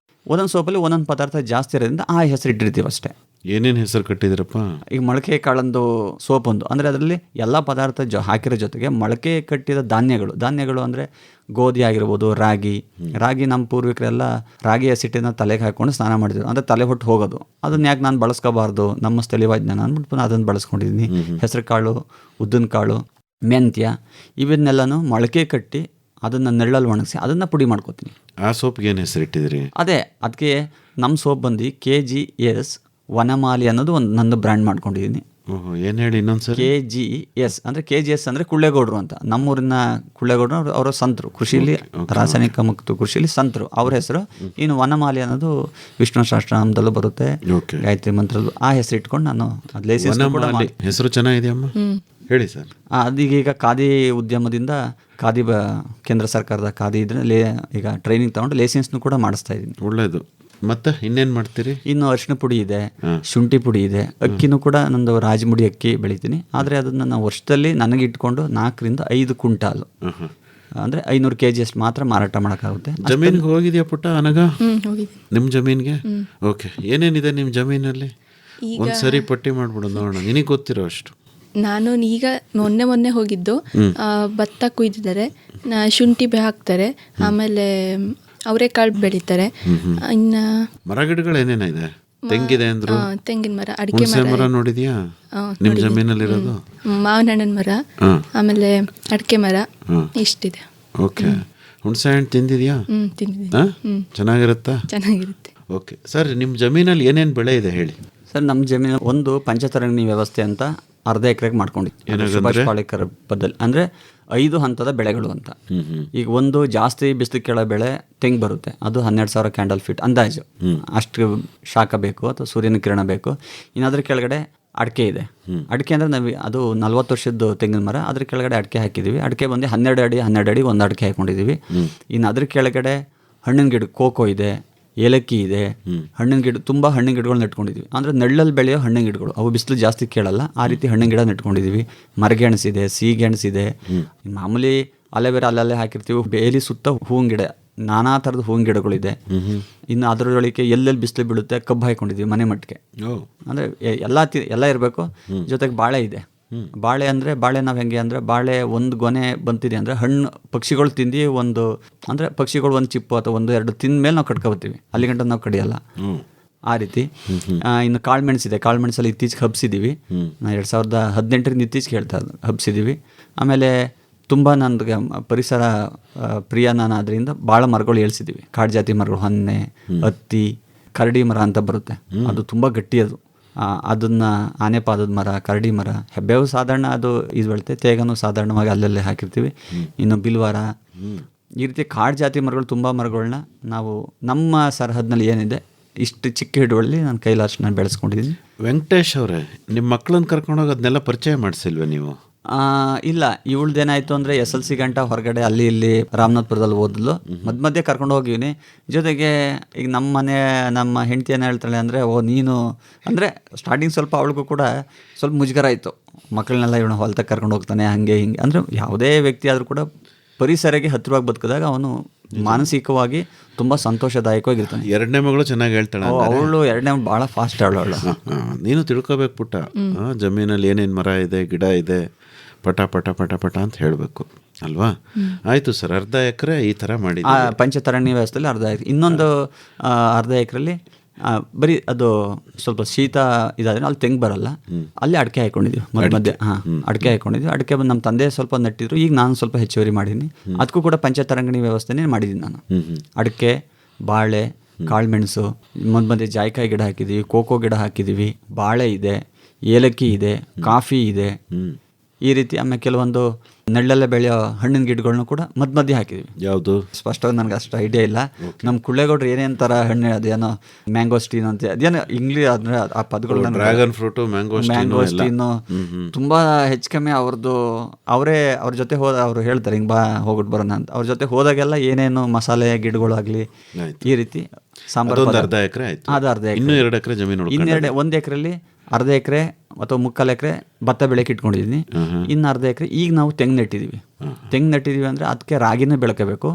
E: ಒಂದೊಂದು ಸೋಪಲ್ಲಿ ಒಂದೊಂದು ಪದಾರ್ಥ ಜಾಸ್ತಿ ಇರೋದ್ರಿಂದ ಆ ಹೆಸರು ಇಟ್ಟಿರ್ತೀವಿ ಅಷ್ಟೇ.
D: ಏನೇನು ಹೆಸರು ಕಟ್ಟಿದ್ರಪ್ಪ? ಈಗ
E: ಮೊಳಕೆ ಕಾಳಂದು ಸೋಪ್ ಒಂದು, ಅಂದರೆ ಅದರಲ್ಲಿ ಎಲ್ಲ ಪದಾರ್ಥ ಹಾಕಿರೋ ಜೊತೆಗೆ ಮೊಳಕೆ ಕಟ್ಟಿದ ಧಾನ್ಯಗಳು ಅಂದರೆ ಗೋಧಿ ಆಗಿರ್ಬೋದು, ರಾಗಿ ನಮ್ಮ ಪೂರ್ವಿಕರೆಲ್ಲ ರಾಗಿ ಹಸಿಟ್ಟನ್ನು ತಲೆಗೆ ಹಾಕ್ಕೊಂಡು ಸ್ನಾನ ಮಾಡಿದ್ರು. ಅಂದರೆ ತಲೆ ಹೊಟ್ಟು ಹೋಗೋದು. ಅದನ್ನ ಯಾಕೆ ನಾನು ಬಳಸ್ಕೋಬಾರ್ದು, ನಮ್ಮ ಸ್ಥಳೀಯವಾದ ಜ್ಞಾನ ಅಂದ್ಬಿಟ್ಟು ಅದನ್ನು ಬಳಸ್ಕೊಂಡಿದ್ದೀನಿ. ಹೆಸರು ಕಾಳು, ಉದ್ದಿನ ಕಾಳು, ಮೆಂತ್ಯ ಇವನ್ನೆಲ್ಲನೂ ಮೊಳಕೆ ಕಟ್ಟಿ ಅದನ್ನು ನೆರಳಲ್ಲಿ ಒಣಗಿಸಿ ಅದನ್ನು ಪುಡಿ ಮಾಡ್ಕೋತೀನಿ.
D: ಆ ಸೋಪ್ಗೆ ಏನು ಹೆಸರು ಇಟ್ಟಿದ್ರಿ?
E: ಅದಕ್ಕೆ ನಮ್ಮ ಸೋಪ್ ಬಂದು KGS ವನಮಾಲಿ ಅನ್ನೋದು ಒಂದು ನಂದು ಬ್ರ್ಯಾಂಡ್ ಮಾಡ್ಕೊಂಡಿದ್ದೀನಿ.
D: ಏನು ಹೇಳಿ ಇನ್ನೊಂದ್ಸರಿ? KGS
E: ಅಂದರೆ KGS ಅಂದರೆ ಕುಳ್ಳೇಗೌಡರು ಅಂತ. ನಮ್ಮೂರಿನ ಕುಳ್ಳೇಗೌಡರು ಅವರ ಸಂತರು, ಕೃಷಿಲಿ ರಾಸಾಯನಿಕ ಮುಕ್ತ ಕೃಷಿಲಿ ಸಂತರು ಅವ್ರ ಹೆಸರು. ಇನ್ನು ವನಮಾಲಿ ಅನ್ನೋದು ವಿಷ್ಣು ಸಹಸ್ರನಾಮದಲ್ಲೂ ಬರುತ್ತೆ, ಗಾಯತ್ರಿ ಮಂತ್ರಲ್ಲೂ. ಆ ಹೆಸರು ಇಟ್ಕೊಂಡು ನಾನು
D: ಹೆಸರು ಚೆನ್ನಾಗಿದೆಯಮ್ಮ, ಹೇಳಿ ಸರ್.
E: ಅದೀಗ ಖಾದಿ ಉದ್ಯಮದಿಂದ ಖಾದಿ ಕೇಂದ್ರ ಸರ್ಕಾರದ ಖಾದಿ ಇದ್ರೆ ಈಗ ಟ್ರೈನಿಂಗ್ ತಗೊಂಡು ಲೈಸೆನ್ಸ್ನು ಕೂಡ ಮಾಡಿಸ್ತಾ ಇದ್ದೀನಿ.
D: ಒಳ್ಳೇದು. ಮತ್ತೆ ಇನ್ನೇನು ಮಾಡ್ತೀರಿ?
E: ಇನ್ನು ಅರಿಶಿನ ಪುಡಿ ಇದೆ, ಶುಂಠಿ ಪುಡಿ ಇದೆ, ಅಕ್ಕಿನೂ ಕೂಡ ನಂದು ರಾಜಮುಡಿ ಅಕ್ಕಿ ಬೆಳಿತೀನಿ. ಆದರೆ ಅದನ್ನು ನಾವು ವರ್ಷದಲ್ಲಿ ನನಗೆ ಇಟ್ಕೊಂಡು 4ರಿಂದ 5 ಕ್ವಿಂಟಾಲು ಅಂದರೆ 500 kg ಅಷ್ಟು ಮಾತ್ರ ಮಾರಾಟ ಮಾಡೋಕ್ಕಾಗುತ್ತೆ.
D: ಜಮೀನಿಗೆ ಹೋಗಿದೆಯಾ ಪುಟ್ಟ ಅನಗ? ನಿಮ್ಮ ಜಮೀನಿಗೆ? ಓಕೆ. ಏನೇನಿದೆ ನಿಮ್ಮ ಜಮೀನಲ್ಲಿ? ಒಂದ್ಸರಿ ಪಟ್ಟಿ ಮಾಡ್ಬಿಡು ನೋಡೋಣ, ನಿನಗೆ ಗೊತ್ತಿರೋ ಅಷ್ಟು.
F: ನಾನು ಈಗ ಮೊನ್ನೆ ಹೋಗಿದ್ದು. ಭತ್ತ ಕುಯ್ದಿದ್ದಾರೆ, ಶುಂಠಿ ಹಾಕ್ತಾರೆ, ಆಮೇಲೆ ಅವರೆಕಾಳು ಬೆಳೀತಾರೆ. ಇನ್ನು
D: ಮರಗಿಡಗಳು ಏನೇನಿದೆ? ತೆಂಗಿದೆ ಅಂದ್ರು,
F: ತೆಂಗಿನ ಮರ, ಅಡಿಕೆ
D: ಹುಣಸೆ
F: ಮರ
D: ಮರ ನೋಡಿದ್ಯಾ ನಿಮ್ ಜಮೀನಲ್ಲಿರೋದು?
F: ಮಾವಿನ ಹಣ್ಣಿನ ಮರ, ಆಮೇಲೆ ಅಡಿಕೆ ಮರ, ಇಷ್ಟಿದೆ.
D: ಓಕೆ. ಹುಣಸೆ ಹಣ್ಣು ತಿಂದಿದ್ಯಾ?
F: ತಿಂದಿದ್ದೀನಿ.
D: ಚೆನ್ನಾಗಿರುತ್ತಾ?
F: ಚೆನ್ನಾಗಿರುತ್ತೆ.
D: ಓಕೆ ಸರ್, ನಿಮ್ಮ ಜಮೀನಲ್ಲಿ ಏನೇನು ಬೆಳೆ ಇದೆ ಹೇಳಿ.
E: ಸರ್, ನಮ್ಮ ಜಮೀನು ಒಂದು ಪಂಚತರಂಗಿಣಿ ವ್ಯವಸ್ಥೆ ಅಂತ ಅರ್ಧ ಎಕರೆಗೆ ಮಾಡ್ಕೊಂಡಿದ್ವಿ. ಸುಭಾಷ್ ಪಾಳೇಕರ್ ಪದ್ಧತಿ ಅಂದರೆ 5 ಹಂತದ ಬೆಳೆಗಳು ಅಂತ. ಈಗ ಒಂದು ಜಾಸ್ತಿ ಬಿಸಿಲು ಕೇಳೋ ಬೆಳೆ ತೆಂಗು ಬರುತ್ತೆ, ಅದು 12,000 ಕ್ಯಾಂಡಲ್ ಫೀಟ್ ಅಂದಾಜು, ಅಷ್ಟು ಶಾಖ ಬೇಕು ಅಥವಾ ಸೂರ್ಯನ ಕಿರಣ ಬೇಕು. ಇನ್ನು ಅದ್ರ ಕೆಳಗಡೆ ಅಡಿಕೆ ಇದೆ. ಅಡಿಕೆ ಅಂದರೆ ನಾವು ಅದು 40 ವರ್ಷದ್ದು ತೆಂಗಿನ ಮರ, ಅದ್ರ ಕೆಳಗಡೆ ಅಡಿಕೆ ಹಾಕಿದ್ದೀವಿ. ಅಡಿಕೆ ಬಂದು 12 ಅಡಿ ಒಂದು ಅಡಿಕೆ ಹಾಕೊಂಡಿದ್ದೀವಿ. ಇನ್ನು ಅದ್ರ ಕೆಳಗಡೆ ಹಣ್ಣಿನ ಗಿಡ ಕೋಕೋ ಇದೆ, ಏಲಕ್ಕಿ ಇದೆ, ಹಣ್ಣಿನ ಗಿಡ, ತುಂಬ ಹಣ್ಣಿನ ಗಿಡಗಳು ನೆಟ್ಕೊಂಡಿದ್ವಿ. ಅಂದರೆ ನೆಳ್ಳಲ್ಲಿ ಬೆಳೆಯೋ ಹಣ್ಣಿನ ಗಿಡಗಳು, ಅವು ಬಿಸಿಲು ಜಾಸ್ತಿ ಕೇಳಲ್ಲ, ಆ ರೀತಿ ಹಣ್ಣಿನ ಗಿಡ ನೆಟ್ಕೊಂಡಿದ್ದೀವಿ. ಮರಗೆಣಸಿದೆ, ಸೀಗೆಣಸಿದೆ, ಮಾಮೂಲಿ ಅಲೆವೇರ ಅಲ್ಲಲ್ಲೇ ಹಾಕಿರ್ತೀವಿ. ಬೇಲಿ ಸುತ್ತ ಹೂವಿನ ಗಿಡ, ನಾನಾ ಥರದ ಹೂವಿನ ಗಿಡಗಳಿದೆ. ಇನ್ನು ಅದರೊಳಗೆ ಎಲ್ಲೆಲ್ಲಿ ಬಿಸಿಲು ಬೀಳುತ್ತೆ ಕಬ್ಬು ಹಾಕೊಂಡಿದ್ದೀವಿ ಮನೆ ಮಟ್ಟಿಗೆ. ಅಂದರೆ ಎಲ್ಲ ಇರಬೇಕು. ಜೊತೆಗೆ ಬಾಳೆ ಇದೆ. ಬಾಳೆ ಅಂದರೆ ಬಾಳೆ ನಾವು ಹೆಂಗೆ ಅಂದರೆ ಬಾಳೆ ಒಂದು ಗೊನೆ ಬಂತಿದೆ ಅಂದರೆ ಹಣ್ಣು ಪಕ್ಷಿಗಳು ತಿಂದು ಒಂದು ಅಂದರೆ ಪಕ್ಷಿಗಳು ಒಂದು ಚಿಪ್ಪು ಅಥವಾ 1-2 ತಿಂದ ಮೇಲೆ ನಾವು ಕಟ್ಕೊಬತ್ತೀವಿ, ಅಲ್ಲಿ ಗಂಟ ನಾವು ಕಡಿಯಲ್ಲ, ಆ ರೀತಿ. ಇನ್ನು ಕಾಳುಮೆಣಸಿದೆ. ಕಾಳುಮೆಣಸಲ್ಲಿ ಇತ್ತೀಚೆಗೆ ಹಬ್ಸಿದ್ದೀವಿ. 2018ರಿಂದ ಇತ್ತೀಚೆಗೆ ಹಬ್ಸಿದ್ದೀವಿ. ಆಮೇಲೆ ತುಂಬ ನನಗೆ ಪರಿಸರ ಪ್ರಿಯ ನಾನು, ಅದರಿಂದ ಭಾಳ ಮರಗಳು ಏಳ್ಸಿದ್ದೀವಿ. ಕಾಡು ಜಾತಿ ಮರಗಳು, ಹೊನ್ನೆ, ಹತ್ತಿ, ಕರಡಿ ಮರ ಅಂತ ಬರುತ್ತೆ, ಅದು ತುಂಬ ಗಟ್ಟಿ. ಅದನ್ನು ಆನೆಪಾದದ ಮರ, ಕರಡಿ ಮರ, ಹೆಬ್ಬೇವು ಸಾಧಾರಣ ಅದು ಇದು ಬೆಳುತ್ತೆ, ತೇಗನೂ ಸಾಧಾರಣವಾಗಿ ಅಲ್ಲಲ್ಲೇ ಹಾಕಿರ್ತೀವಿ. ಇನ್ನು ಬಿಲ್ವಾರ, ಈ ರೀತಿ ಕಾಡು ಜಾತಿ ಮರಗಳು ತುಂಬ ಮರಗಳನ್ನ ನಾವು ನಮ್ಮ ಸರಹದ್ನಲ್ಲಿ ಏನಿದೆ ಇಷ್ಟು ಚಿಕ್ಕ ಹಿಡುವಲ್ಲಿ ನಾನು ಕೈಲಾಷ್ಟು ನಾನು ಬೆಳೆಸ್ಕೊಂಡಿದ್ದೀನಿ.
D: ವೆಂಕಟೇಶ್ ಅವರೇ, ನಿಮ್ಮ ಮಕ್ಕಳನ್ನ ಕರ್ಕೊಂಡೋಗಿ ಅದನ್ನೆಲ್ಲ ಪರಿಚಯ ಮಾಡಿಸಿಲ್ವೇ ನೀವು?
E: ಇಲ್ಲ, ಇವಳ್ದೇನಾಯಿತು ಅಂದರೆ SLC ಗಂಟ ಹೊರಗಡೆ ಅಲ್ಲಿ ಇಲ್ಲಿ ರಾಮನಾಥ್ಪುರದಲ್ಲಿ ಓದಲು ಮಧ್ಯೆ ಕರ್ಕೊಂಡು ಹೋಗಿವ್ನಿ. ಜೊತೆಗೆ ಈಗ ನಮ್ಮ ಹೆಂಡತಿ ಏನು ಹೇಳ್ತಾಳೆ ಅಂದರೆ, ನೀನು ಅಂದರೆ ಸ್ಟಾರ್ಟಿಂಗ್ ಸ್ವಲ್ಪ ಅವಳಿಗೂ ಕೂಡ ಸ್ವಲ್ಪ ಮುಜುಗರ ಆಯಿತು, ಮಕ್ಕಳನ್ನೆಲ್ಲ ಇವನು ಹೊಲ್ತಕ್ಕೆ ಕರ್ಕೊಂಡು ಹೋಗ್ತಾನೆ ಹಂಗೆ ಹಿಂಗೆ. ಅಂದರೆ ಯಾವುದೇ ವ್ಯಕ್ತಿ ಆದರೂ ಕೂಡ ಪರಿಸರಕ್ಕೆ ಹತ್ತಿರವಾಗಿ ಬದುಕಿದಾಗ ಅವನು ಮಾನಸಿಕವಾಗಿ ತುಂಬ ಸಂತೋಷದಾಯಕವಾಗಿರ್ತಾನೆ.
D: ಎರಡನೇ ಮಗಳು ಚೆನ್ನಾಗಿ ಹೇಳ್ತಾಳೆ.
E: ಅವಳು ಎರಡನೇ ಭಾಳ ಫಾಸ್ಟ್ ಅವಳು.
D: ನೀನು ತಿಳ್ಕೊಬೇಕು ಪುಟ್ಟ, ಜಮೀನಲ್ಲಿ ಏನೇನು ಮರ ಇದೆ, ಗಿಡ ಇದೆ, ಪಟ ಪಟ ಪಟ ಪಟ ಅಂತ ಹೇಳಬೇಕು ಅಲ್ವಾ? ಆಯಿತು ಸರ್, ಅರ್ಧ ಎಕರೆ ಈ ಥರ ಮಾಡಿ
E: ಪಂಚತರಣಿ ವ್ಯವಸ್ಥೆಯಲ್ಲಿ ಅರ್ಧ ಎಕರೆ. ಇನ್ನೊಂದು ಅರ್ಧ ಎಕರೆಯಲ್ಲಿ ಬರೀ ಅದು ಸ್ವಲ್ಪ ಶೀತ ಇದಾದ್ರೆ ಅಲ್ಲಿ ತೆಂಗು ಬರಲ್ಲ, ಅಲ್ಲಿ ಅಡಿಕೆ ಹಾಕೊಂಡಿದ್ವಿ ಮಧ್ಯೆ. ಅಡಿಕೆ ಹಾಕೊಂಡಿದ್ವಿ. ಅಡಿಕೆ ಬಂದು ನಮ್ಮ ತಂದೆ ಸ್ವಲ್ಪ ನೆಟ್ಟಿದ್ರು, ಈಗ ನಾನು ಸ್ವಲ್ಪ ಹೆಚ್ಚುವರಿ ಮಾಡೀನಿ. ಅದಕ್ಕೂ ಕೂಡ ಪಂಚತರಂಗಿಣಿ ವ್ಯವಸ್ಥೆನೇ ಮಾಡಿದ್ದೀನಿ ನಾನು. ಅಡಿಕೆ, ಬಾಳೆ, ಕಾಳುಮೆಣಸು, ಮಧ್ಯೆ ಜಾಯಿಕಾಯಿ ಗಿಡ ಹಾಕಿದ್ದೀವಿ, ಕೋಕೋ ಗಿಡ ಹಾಕಿದ್ದೀವಿ, ಬಾಳೆ ಇದೆ, ಏಲಕ್ಕಿ ಇದೆ, ಕಾಫಿ ಇದೆ, ಈ ರೀತಿ. ಆಮೇಲೆ ಕೆಲವೊಂದು ನೆಳ್ಳಲ್ಲೇ ಬೆಳೆಯೋ ಹಣ್ಣಿನ ಗಿಡಗಳನ್ನೂ ಕೂಡ ಮಧ್ಯೆ ಹಾಕಿದ್ವಿ.
D: ಯಾವುದು
E: ಸ್ಪಷ್ಟವಾಗಿ ನನಗೆ ಅಷ್ಟು ಐಡಿಯಾ ಇಲ್ಲ. ನಮ್ಮ ಕುಳ್ಳೆಗೌಡ್ರು ಏನೇನು ಥರ ಹಣ್ಣು, ಅದೇನೋ ಮ್ಯಾಂಗೋಸ್ಟೀನ್ ಅಂತ, ಅದೇನೋ ಇಂಗ್ಲೀಷ್ ಅಂದರೆ ಆ ಪದಗಳು,
D: ಡ್ರ್ಯಾಗನ್ ಫ್ರೂಟು, ಮ್ಯಾಂಗೋಸ್ಟೀನು,
E: ತುಂಬ ಹೆಚ್ಚು ಕಮ್ಮಿ ಅವ್ರ ಜೊತೆ ಅವ್ರು ಹೇಳ್ತಾರೆ ಹಿಂಗೆ ಹೋಗ್ಬಿಟ್ಟು ಬರೋಣ ಅಂತ. ಅವ್ರ ಜೊತೆ ಹೋದಾಗೆಲ್ಲ ಏನೇನು ಮಸಾಲೆ ಗಿಡಗಳು ಆಗಲಿ ಈ ರೀತಿ ಸಾಂಬಾರು.
D: ಅರ್ಧ ಎಕರೆ ಆಯ್ತು.
E: ಅದು ಅರ್ಧ ಎಕರೆ.
D: ಇನ್ನೂ 2 ಎಕರೆ ಜಮೀನು.
E: 1 ಎಕರೆಯಲ್ಲಿ ಅರ್ಧ ಎಕರೆ ಅಥವಾ 3/4 ಎಕರೆ ಭತ್ತ ಬೆಳೆಗೆ ಇಟ್ಕೊಂಡಿದ್ದೀನಿ. ಇನ್ನು ಅರ್ಧ ಎಕರೆ ಈಗ ನಾವು ತೆಂಗು ನೆಟ್ಟಿದ್ದೀವಿ. ಅಂದರೆ ಅದಕ್ಕೆ ರಾಗಿನೇ ಬೆಳ್ಕೋಬೇಕು,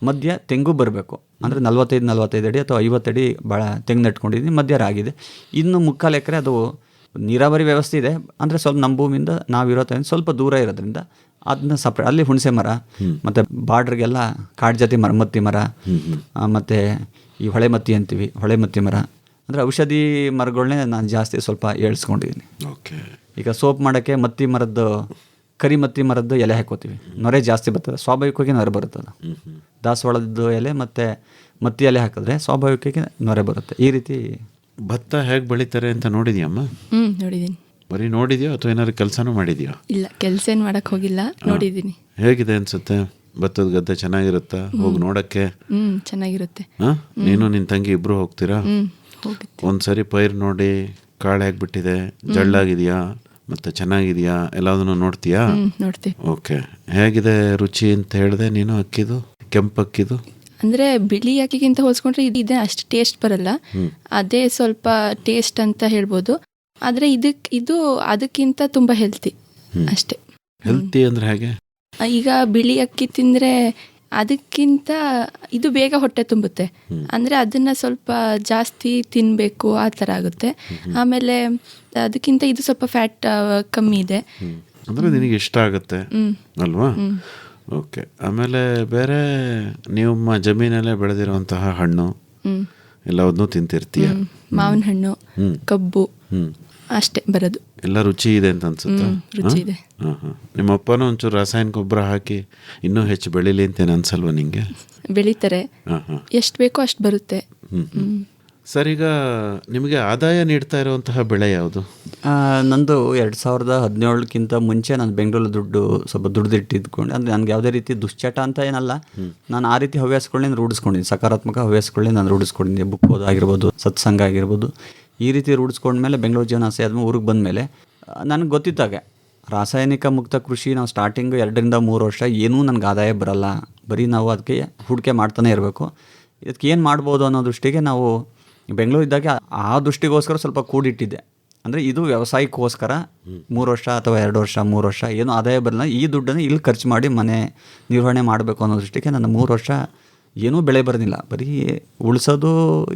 E: ಮಧ್ಯ ತೆಂಗು ಬರಬೇಕು. ಅಂದರೆ 45 ಅಡಿ ಅಥವಾ 50 ಅಡಿ ಭಾಳ ತೆಂಗು ನೆಟ್ಕೊಂಡಿದ್ದೀನಿ, ಮಧ್ಯ ರಾಗಿದೆ. ಇನ್ನು 3/4 ಎಕರೆ ಅದು ನೀರಾವರಿ ವ್ಯವಸ್ಥೆ ಇದೆ. ಅಂದರೆ ಸ್ವಲ್ಪ ನಮ್ಮ ಭೂಮಿಯಿಂದ ನಾವಿರೋ ಸ್ವಲ್ಪ ದೂರ ಇರೋದ್ರಿಂದ ಅದನ್ನ ಸಪ್ರೇಟ್, ಅಲ್ಲಿ ಹುಣಸೆ ಮರ ಮತ್ತು ಬಾರ್ಡ್ರಿಗೆಲ್ಲ ಕಾಡು ಜಾತಿ ಮರ, ಮತ್ತಿ ಮರ, ಮತ್ತು ಈ ಹೊಳೆ ಮತ್ತಿ ಅಂತೀವಿ, ಹೊಳೆ ಮತ್ತಿ ಮರ, ಅಂದರೆ ಔಷಧಿ ಮರಗಳನ್ನೇ ನಾನು ಜಾಸ್ತಿ ಸ್ವಲ್ಪ ಏಳ್ಸ್ಕೊಂಡಿದ್ದೀನಿ.
D: ಓಕೆ.
E: ಈಗ ಸೋಪ್ ಮಾಡೋಕ್ಕೆ ಕರಿ ಮತ್ತಿ ಮರದ್ದು ಎಲೆ ಹಾಕೋತೀವಿ, ನೊರೆ ಜಾಸ್ತಿ ಬರ್ತದೆ, ಸ್ವಾಭಾವಿಕವಾಗಿ ನೊರೆ ಬರುತ್ತದ. ದಾಸವಾಳದ್ದು ಎಲೆ ಮತ್ತು ಮತ್ತಿ ಎಲೆ ಹಾಕಿದ್ರೆ ಸ್ವಾಭಾವಿಕವಾಗಿ ನೊರೆ ಬರುತ್ತೆ. ಈ ರೀತಿ.
D: ಭತ್ತ ಹೇಗೆ ಬೆಳೀತಾರೆ ಅಂತ ನೋಡಿದ್ಯಮ್ಮ?
F: ನೋಡಿದ್ದೀನಿ.
D: ಬರೀ ನೋಡಿದ್ಯೋ ಅಥವಾ ಏನಾದ್ರು ಕೆಲಸನೂ ಮಾಡಿದ್ಯೋ?
F: ಇಲ್ಲ, ಕೆಲಸ ಏನು ಮಾಡೋಕ್ಕೆ ಹೋಗಿಲ್ಲ, ನೋಡಿದ್ದೀನಿ.
D: ಹೇಗಿದೆ ಅನ್ಸುತ್ತೆ ಭತ್ತದ ಗದ್ದೆ? ಚೆನ್ನಾಗಿರುತ್ತಾ ಹೋಗಿ ನೋಡೋಕ್ಕೆ?
F: ಚೆನ್ನಾಗಿರುತ್ತೆ.
D: ನೀನು ನಿನ್ನ ತಂಗಿ ಇಬ್ಬರು ಹೋಗ್ತೀರಾ? ಒಂದ್ಸರಿ ಪೈರ್ ನೋಡಿ ಕಾಳು ಹೇಗ್ಬಿಟ್ಟಿದೆ, ಜಳ್ಳಾಗಿದೆಯಾ ಮತ್ತೆ ಚೆನ್ನಾಗಿದೆಯಾ ಎಲ್ಲದನ್ನು ನೋಡ್ತೀಯಾ?
F: ನೋಡ್ತೀವಿ.
D: ಓಕೆ. ಹೇಗಿದೆ ರುಚಿ ಅಂತ ಹೇಳಿದೆ ನೀನು? ಅಕ್ಕಿದು, ಕೆಂಪಕ್ಕಿದು
F: ಅಂದರೆ ಬಿಳಿ ಅಕ್ಕಿಗಿಂತ ಹೋಲಿಸ್ಕೊಂಡ್ರೆ ಇದೆ ಅಷ್ಟು ಟೇಸ್ಟ್ ಬರಲ್ಲ, ಅದೇ ಸ್ವಲ್ಪ ಟೇಸ್ಟ್ ಅಂತ ಹೇಳ್ಬೋದು. ಆದರೆ ಇದು ಅದಕ್ಕಿಂತ ತುಂಬ ಹೆಲ್ತಿ ಅಷ್ಟೇ.
D: ಹೆಲ್ತಿ ಅಂದರೆ ಹೇಗೆ?
F: ಈಗ ಬಿಳಿ ಅಕ್ಕಿ ತಿಂದರೆ ಅದಕ್ಕಿಂತ ಇದು ಬೇಗ ಹೊಟ್ಟೆ ತುಂಬುತ್ತೆ. ಅಂದರೆ ಅದನ್ನು ಸ್ವಲ್ಪ ಜಾಸ್ತಿ ತಿನ್ನಬೇಕು ಆ ಥರ ಆಗುತ್ತೆ. ಆಮೇಲೆ ಅದಕ್ಕಿಂತ ಇದು ಸ್ವಲ್ಪ ಫ್ಯಾಟ್ ಕಮ್ಮಿ ಇದೆ.
D: ಅಂದರೆ ನಿನಗೆ ಇಷ್ಟ ಆಗುತ್ತೆ ಅಲ್ವಾ? ಓಕೆ. ಆಮೇಲೆ ಬೇರೆ ನಿಮ್ಮ ಜಮೀನಲ್ಲೇ ಬೆಳೆದಿರುವಂತಹ ಹಣ್ಣು ಎಲ್ಲವನ್ನೂ ತಿಂತಿರ್ತೀಯ?
F: ಮಾವಿನ ಹಣ್ಣು, ಕಬ್ಬು ಅಷ್ಟೇ ಬರೋದು.
D: ಎಲ್ಲ ರುಚಿ ಇದೆ ಅಂತ ಅನ್ಸುತ್ತಾ?
F: ರುಚಿ ಇದೆ.
D: ನಿಮ್ಮ ಅಪ್ಪನೂ ಒಂಚೂರು ರಾಸಾಯನಿಕ ಗೊಬ್ಬರ ಹಾಕಿ ಇನ್ನೂ ಹೆಚ್ಚು ಬೆಳೀಲಿ ಅಂತೇನು ಅನ್ಸಲ್ವಾ ನಿಂಗೆ?
F: ಬೆಳೀತಾರೆ, ಎಷ್ಟು ಬೇಕೋ ಅಷ್ಟು ಬರುತ್ತೆ.
D: ಸರ್, ಈಗ ನಿಮಗೆ ಆದಾಯ ನೀಡ್ತಾ ಇರುವಂತಹ ಬೆಳೆ ಯಾವುದು?
E: ನಂದು 2017ಕ್ಕಿಂತ ಮುಂಚೆ ನಾನು ಬೆಂಗಳೂರಲ್ಲಿ ಸ್ವಲ್ಪ ದುಡ್ದಿಟ್ಟಿದ್ಕೊಂಡು, ಅಂದರೆ ನನಗೆ ಯಾವುದೇ ರೀತಿ ದುಶ್ಚಟ ಅಂತ ಏನಲ್ಲ, ನಾನು ಆ ರೀತಿ ಹವ್ಯಾಸಗಳನ್ನ ರೂಢಿಸ್ಕೊಂಡಿದ್ದೀನಿ. ಸಕಾರಾತ್ಮಕ ಹವ್ಯಾಸಗಳನ್ನ ನಾನು ರೂಢಿಸ್ಕೊಂಡಿದ್ದೀನಿ. ಬುಕ್ ಓದಾಗಿರ್ಬೋದು, ಸತ್ಸಂಗ ಆಗಿರ್ಬೋದು, ಈ ರೀತಿ ರೂಢಿಸ್ಕೊಂಡ್ಮೇಲೆ ಬೆಂಗಳೂರು ಜೀವನ ಆಸೆ ಆದಮೇಲೆ ಊರಿಗೆ ಬಂದಮೇಲೆ ನನಗೆ ಗೊತ್ತಿತ್ತಾಗೆ ರಾಸಾಯನಿಕ ಮುಕ್ತ ಕೃಷಿ ನಾವು ಸ್ಟಾರ್ಟಿಂಗು 2-3 ವರ್ಷ ಏನೂ ನನಗೆ ಆದಾಯ ಬರಲ್ಲ, ಬರೀ ನಾವು ಅದಕ್ಕೆ ಹೂಡಿಕೆ ಮಾಡ್ತಾನೆ ಇರಬೇಕು. ಇದಕ್ಕೆ ಏನು ಮಾಡ್ಬೋದು ಅನ್ನೋ ದೃಷ್ಟಿಗೆ ನಾವು ಬೆಂಗಳೂರಿದ್ದಾಗೆ ಆ ದೃಷ್ಟಿಗೋಸ್ಕರ ಸ್ವಲ್ಪ ಕೂಡಿಟ್ಟಿದ್ದೆ. ಅಂದರೆ ಇದು ವ್ಯವಸಾಯಕ್ಕೋಸ್ಕರ 3 ವರ್ಷ ಅಥವಾ 2 ವರ್ಷ 3 ವರ್ಷ ಏನೂ ಆದಾಯ ಬರಲ್ಲ, ಈ ದುಡ್ಡನ್ನು ಇಲ್ಲಿ ಖರ್ಚು ಮಾಡಿ ಮನೆ ನಿರ್ವಹಣೆ ಮಾಡಬೇಕು ಅನ್ನೋ ದೃಷ್ಟಿಗೆ ನನ್ನ 3 ವರ್ಷ ಏನೂ ಬೆಳೆ ಬರೋದಿಲ್ಲ, ಬರೀ ಉಳಿಸೋದು,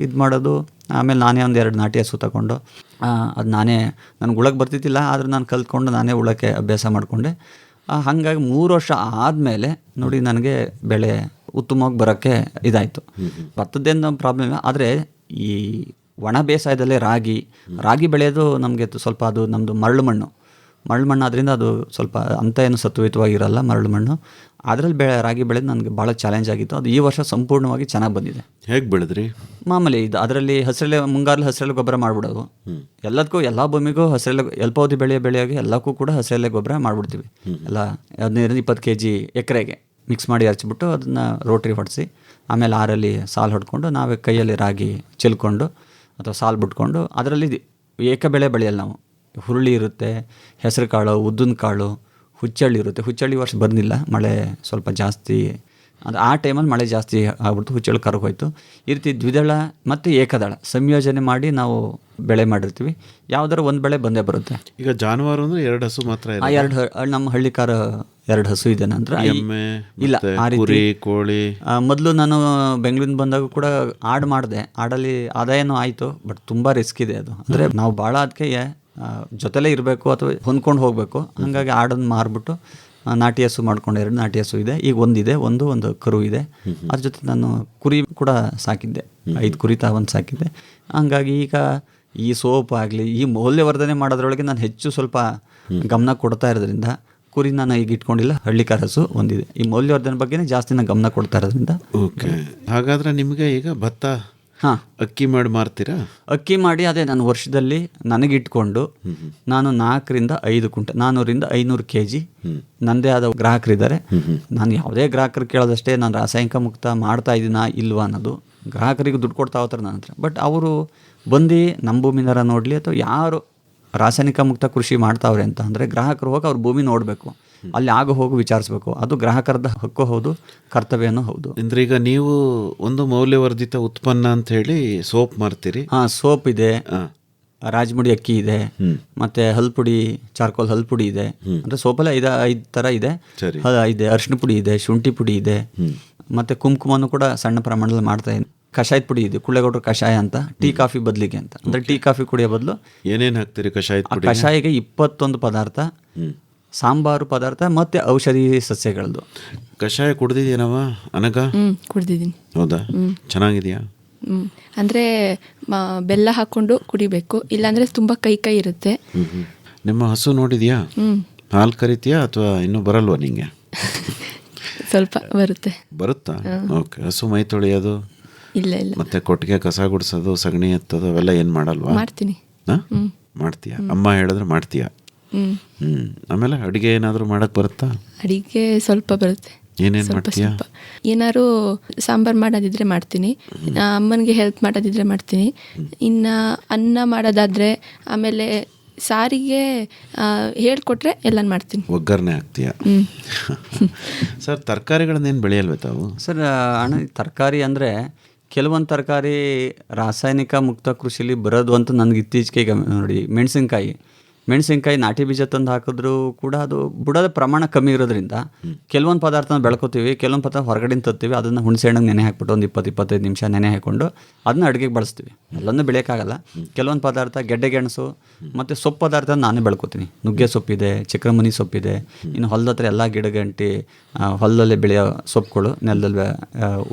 E: ಇದು ಮಾಡೋದು. ಆಮೇಲೆ ನಾನೇ 1-2 ನಾಟಿ ಹಸು ತಗೊಂಡು ಅದು ನನಗೆ ಉಳಕ್ಕೆ ಬರ್ತಿದ್ದಿಲ್ಲ, ಆದರೆ ನಾನು ಕಲ್ತ್ಕೊಂಡು ನಾನೇ ಉಳಕ್ಕೆ ಅಭ್ಯಾಸ ಮಾಡಿಕೊಂಡೆ. ಹಾಗಾಗಿ 3 ವರ್ಷ ಆದಮೇಲೆ ನೋಡಿ ನನಗೆ ಬೆಳೆ ಉತ್ತಮವಾಗಿ ಬರೋಕ್ಕೆ ಇದಾಯಿತು. ಭತ್ತದ್ದೇನು ಪ್ರಾಬ್ಲಮ್ ಇಲ್ಲ, ಆದರೆ ಈ ಒಣ ಬೇಸಾಯದಲ್ಲೇ ರಾಗಿ ಬೆಳೆಯೋದು ನಮಗೆ ಸ್ವಲ್ಪ, ಅದು ನಮ್ಮದು ಮರಳು ಮಣ್ಣು ಆದ್ದರಿಂದ ಅದು ಸ್ವಲ್ಪ ಅಂತ ಏನು ಸತ್ವಯುತವಾಗಿರಲ್ಲ ಮರಳು ಮಣ್ಣು. ಅದರಲ್ಲಿ ರಾಗಿ ಬೆಳೆದು ನನಗೆ ಭಾಳ ಚಾಲೆಂಜ್ ಆಗಿತ್ತು. ಅದು ಈ ವರ್ಷ ಸಂಪೂರ್ಣವಾಗಿ ಚೆನ್ನಾಗಿ ಬಂದಿದೆ.
D: ಹೇಗೆ ಬೆಳೆದ್ರಿ? ಮಾಮೂಲಿ
E: ಇದು ಅದರಲ್ಲಿ ಮುಂಗಾರಲ್ಲಿ ಹಸಿರೆಲೆ ಗೊಬ್ಬರ ಮಾಡಿಬಿಡೋದು. ಎಲ್ಲದಕ್ಕೂ ಎಲ್ಲ ಭೂಮಿಗೂ ಅಲ್ಪಾವಧಿ ಬೆಳೆಯಾಗಿ ಎಲ್ಲಕ್ಕೂ ಕೂಡ ಹಸಿರೆಲೆ ಗೊಬ್ಬರ ಮಾಡಿಬಿಡ್ತೀವಿ. ಎಲ್ಲ 15-20 kg ಎಕರೆಗೆ ಮಿಕ್ಸ್ ಮಾಡಿ ಹಚ್ಬಿಟ್ಟು ಅದನ್ನು ರೋಟ್ರಿ ಹೊಡಿಸಿ, ಆಮೇಲೆ ಆರಲ್ಲಿ ಸಾಲು ಹೊಡ್ಕೊಂಡು ನಾವೇ ಕೈಯಲ್ಲಿ ರಾಗಿ ಚೆಲ್ಕೊಂಡು ಅಥವಾ ಸಾಲು ಬಿಟ್ಕೊಂಡು ಅದರಲ್ಲಿ ಏಕ ಬೆಳೆ ಬೆಳೆಯಲ್ಲ ನಾವು. ಹುರುಳಿ ಇರುತ್ತೆ, ಹೆಸರು ಕಾಳು, ಉದ್ದಿನ ಕಾಳು, ಹುಚ್ಚಳ್ಳಿ ಇರುತ್ತೆ. ಹುಚ್ಚಳ್ಳಿ ವರ್ಷ ಬಂದಿಲ್ಲ, ಮಳೆ ಸ್ವಲ್ಪ ಜಾಸ್ತಿ, ಅದು ಆ ಟೈಮಲ್ಲಿ ಮಳೆ ಜಾಸ್ತಿ ಆಗ್ಬಿಡ್ತು, ಹುಚ್ಚಳ್ಳಿ ಕರಗೋಯ್ತು. ಈ ರೀತಿ ದ್ವಿದಳ ಮತ್ತು ಏಕದಳ ಸಂಯೋಜನೆ ಮಾಡಿ ನಾವು ಬೆಳೆ ಮಾಡಿರ್ತೀವಿ. ಯಾವ್ದಾರು ಒಂದು ಬೆಳೆ ಬಂದೇ ಬರುತ್ತೆ.
D: ಈಗ ಜಾನುವಾರು ಅಂದರೆ 2 ಹಸು ಮಾತ್ರ?
E: 2 ನಮ್ಮ ಹಳ್ಳಿಕಾರ 2 ಹಸು ಇದೆ. ನಂತರ ಇಲ್ಲ ಆ ರೀತಿ
D: ಕೋಳಿ.
E: ಮೊದಲು ನಾನು ಬೆಂಗಳೂರಿಂದ ಬಂದಾಗ ಕೂಡ ಆಡು ಮಾಡಿದೆ. ಆಡಲ್ಲಿ ಆದಾಯನೂ ಆಯಿತು, ಬಟ್ ತುಂಬ ರಿಸ್ಕ್ ಇದೆ ಅದು. ಅಂದರೆ ನಾವು ಭಾಳ ಅದಕ್ಕೆ ಜೊತೆಲೇ ಇರಬೇಕು ಅಥವಾ ಹೊಂದ್ಕೊಂಡು ಹೋಗಬೇಕು. ಹಾಗಾಗಿ ಆಡನ್ನು ಮಾರ್ಬಿಟ್ಟು ನಾಟಿ ಹಸು ಮಾಡ್ಕೊಂಡು 2 ನಾಟಿ ಹಸು ಇದೆ. ಈಗ ಒಂದಿದೆ, ಒಂದು ಕರು ಇದೆ. ಅದ್ರ ಜೊತೆ ನಾನು ಕುರಿ ಕೂಡ ಸಾಕಿದ್ದೆ, 5 ಕುರಿ ಒಂದು ಸಾಕಿದ್ದೆ. ಹಂಗಾಗಿ ಈಗ ಈ ಸೋಪ್ ಆಗಲಿ, ಈ ಮೌಲ್ಯವರ್ಧನೆ ಮಾಡೋದ್ರೊಳಗೆ ನಾನು ಹೆಚ್ಚು ಸ್ವಲ್ಪ ಗಮನ ಕೊಡ್ತಾ ಇರೋದ್ರಿಂದ ಕುರಿ ನಾನು ಈಗ ಇಟ್ಕೊಂಡಿಲ್ಲ, ಹಳ್ಳಿಕಾರ ಹಸು ಒಂದಿದೆ. ಈ ಮೌಲ್ಯವರ್ಧನೆ ಬಗ್ಗೆ ಜಾಸ್ತಿ ನಾನು ಗಮನ ಕೊಡ್ತಾ ಇರೋದ್ರಿಂದ.
D: ಓಕೆ. ಹಾಗಾದರೆ ನಿಮಗೆ ಈಗ ಭತ್ತ ಅಕ್ಕಿ ಮಾಡಿ ಮಾರ್ತೀರಾ?
E: ಅಕ್ಕಿ ಮಾಡಿ ಅದೇ ನಾನು ವರ್ಷದಲ್ಲಿ ನನಗಿಟ್ಕೊಂಡು ನಾನು 4-5 ಕ್ವಿಂಟಲ್ 400-500 kg ನನ್ನದೇ ಆದ ಗ್ರಾಹಕರಿದ್ದಾರೆ. ನಾನು ಯಾವುದೇ ಗ್ರಾಹಕರು ಕೇಳೋದಷ್ಟೇ ನಾನು ರಾಸಾಯನಿಕ ಮುಕ್ತ ಮಾಡ್ತಾ ಇದ್ದೀನಾ ಇಲ್ವಾ ಅನ್ನೋದು. ಗ್ರಾಹಕರಿಗೆ ದುಡ್ಡು ಕೊಡ್ತಾ ಹೋಗ್ತಾರೆ ನನ್ನ ಹತ್ರ. ಬಟ್ ಅವರು ಬಂದು ನಮ್ಮ ಭೂಮಿನಾರ ನೋಡಲಿ ಅಥವಾ ಯಾರು ರಾಸಾಯನಿಕ ಮುಕ್ತ ಕೃಷಿ ಮಾಡ್ತಾವ್ರೆ ಅಂತ ಅಂದರೆ ಗ್ರಾಹಕರು ಹೋಗಿ ಅವ್ರ ಭೂಮಿ ನೋಡಬೇಕು, ಅಲ್ಲಿ ಹೋಗಿ ವಿಚಾರಿಸ್ಬೇಕು. ಅದು ಗ್ರಾಹಕರದ ಹಕ್ಕು ಹೌದು, ಕರ್ತವ್ಯನೂ ಹೌದು.
D: ಅಂದ್ರೆ ಈಗ ನೀವು ಒಂದು ಮೌಲ್ಯವರ್ಧಿತ ಉತ್ಪನ್ನ ಅಂತ ಹೇಳಿ ಸೋಪ್ ಮಾರ್ತೀರಿ?
E: ಸೋಪ್ ಇದೆ, ರಾಜಮುಡಿ ಅಕ್ಕಿ ಇದೆ, ಮತ್ತೆ ಹಲ್ಪುಡಿ, ಚಾರ್ಕೋಲ್ ಹಲ್ಪುಡಿ ಇದೆ. ಅಂದ್ರೆ ಸೋಪಲ್ಲೇ 5 ಥರ ಇದೆ. ಅರಿಶಿನ ಪುಡಿ ಇದೆ, ಶುಂಠಿ ಪುಡಿ ಇದೆ, ಮತ್ತೆ ಕುಂಕುಮನು ಕೂಡ ಸಣ್ಣ ಪ್ರಮಾಣದಲ್ಲಿ ಮಾಡ್ತಾ ಇದ್ದೀನಿ. ಕಷಾಯದ ಪುಡಿ ಇದೆ, ಕುಳ್ಳೆಗೌಡರು ಕಷಾಯ ಅಂತ, ಟೀ ಕಾಫಿ ಬದಲಿಗೆ ಅಂತ. ಅಂದ್ರೆ ಟೀ ಕಾಫಿ ಕುಡಿಯೋ ಬದಲು
D: ಏನೇನು ಹಾಕ್ತೀರಿ ಕಷಾಯದ ಪುಡಿ?
E: ಕಷಾಯಿಗೆ 21 ಪದಾರ್ಥ, ಸಾಂಬಾರು ಪದಾರ್ಥ ಮತ್ತೆ ಔಷಧಿ ಸಸ್ಯಗಳದ್ದು.
D: ಕಷಾಯ ಕುಡ್ದಿದ್ದೀನವ ಅನಗ?
F: ಕುಡ್ದಿದ್ದೀನಿ.
D: ಹೌದಾ? ಚೆನ್ನಾಗಿದೆಯಾ?
F: ಅಂದರೆ ಬೆಲ್ಲ ಹಾಕ್ಕೊಂಡು ಕುಡಿಬೇಕು, ಇಲ್ಲಾಂದರೆ ತುಂಬ ಕೈ ಇರುತ್ತೆ.
D: ನಿಮ್ಮ ಹಸು ನೋಡಿದ್ಯಾ? ಹಾಲು ಕರಿತೀಯಾ ಅಥವಾ ಇನ್ನೂ ಬರಲ್ವಾ ನಿಂಗೆ?
F: ಸ್ವಲ್ಪ
D: ಬರುತ್ತಾ? ಓಕೆ. ಹಸು ಮೈ ತೊಳೆಯೋದು
F: ಇಲ್ಲ
D: ಮತ್ತೆ ಕೊಟ್ಟಿಗೆ ಕಸ ಗುಡಿಸೋದು, ಸಗಣಿ ಎತ್ತೋದು ಅವೆಲ್ಲ ಏನು ಮಾಡಲ್ವಾ?
F: ಮಾಡ್ತೀನಿ.
D: ಮಾಡ್ತೀಯಾ? ಅಮ್ಮ ಹೇಳಿದ್ರೆ ಮಾಡ್ತೀಯಾ? ಆಮೇಲೆ ಅಡುಗೆ ಏನಾದರೂ ಮಾಡಕ್ಕೆ ಬರುತ್ತಾ?
F: ಅಡಿಗೆ ಸ್ವಲ್ಪ ಬರುತ್ತೆ.
D: ಏನೇನು ಮಾಡ್ತೀಯಾ?
F: ಏನಾದ್ರು ಸಾಂಬಾರು ಮಾಡೋದಿದ್ರೆ ಮಾಡ್ತೀನಿ, ಅಮ್ಮನಿಗೆ ಹೆಲ್ಪ್ ಮಾಡೋದಿದ್ರೆ ಮಾಡ್ತೀನಿ. ಇನ್ನು ಅನ್ನ ಮಾಡೋದಾದರೆ, ಆಮೇಲೆ ಸಾರಿಗೆ ಹೇಳ್ಕೊಟ್ರೆ ಎಲ್ಲ ಮಾಡ್ತೀನಿ.
D: ಒಗ್ಗರಣೆ ಹಾಕ್ತೀಯಾ? ಸರ್, ತರಕಾರಿಗಳನ್ನೇನು ಬೆಳೆಯಲ್ವೇ ತಾವು?
E: ಸರ್ ತರಕಾರಿ ಅಂದರೆ ಕೆಲವೊಂದು ತರಕಾರಿ ರಾಸಾಯನಿಕ ಮುಕ್ತ ಕೃಷಿಲಿ ಬರೋದು ಅಂತ ನನಗೆ ಇತ್ತೀಚೆಗೆ ನೋಡಿ, ಮೆಣಸಿನ್ಕಾಯಿ ನಾಟಿ ಬೀಜ ತಂದು ಹಾಕಿದ್ರು ಕೂಡ ಅದು ಬುಡದ ಪ್ರಮಾಣ ಕಮ್ಮಿ ಇರೋದ್ರಿಂದ ಕೆಲವೊಂದು ಪದಾರ್ಥನ ಬೆಳ್ಕೊತೀವಿ, ಕೆಲವೊಂದು ಪದಾರ್ಥ ಹೊರಗಡೆಯಿಂದ ತರ್ತೀವಿ, ಅದನ್ನು ಹುಣಸೆ ಹಣ್ಣಿಗೆ ನೆನೆ ಹಾಕ್ಬಿಟ್ಟು ಒಂದು 20-25 ನಿಮಿಷ ನೆನೆ ಹಾಕ್ಕೊಂಡು ಅದನ್ನ ಅಡುಗೆಗೆ ಬಳಸ್ತೀವಿ. ಎಲ್ಲನೂ ಬೆಳೆಯೋಕ್ಕಾಗಲ್ಲ. ಕೆಲವೊಂದು ಪದಾರ್ಥ ಗೆಡ್ಡೆ ಗೆಣಸು ಮತ್ತು ಸೊಪ್ಪು ಪದಾರ್ಥ ನಾನೇ ಬೆಳ್ಕೊತೀನಿ. ನುಗ್ಗೆ ಸೊಪ್ಪಿದೆ, ಚಕ್ರಮುನಿ ಸೊಪ್ಪಿದೆ, ಇನ್ನು ಹೊಲದ ಹತ್ರ ಎಲ್ಲ ಗಿಡಗಂಟಿ ಹೊಲದಲ್ಲೇ ಬೆಳೆಯೋ ಸೊಪ್ಪುಗಳು, ನೆಲದಲ್ಲಿ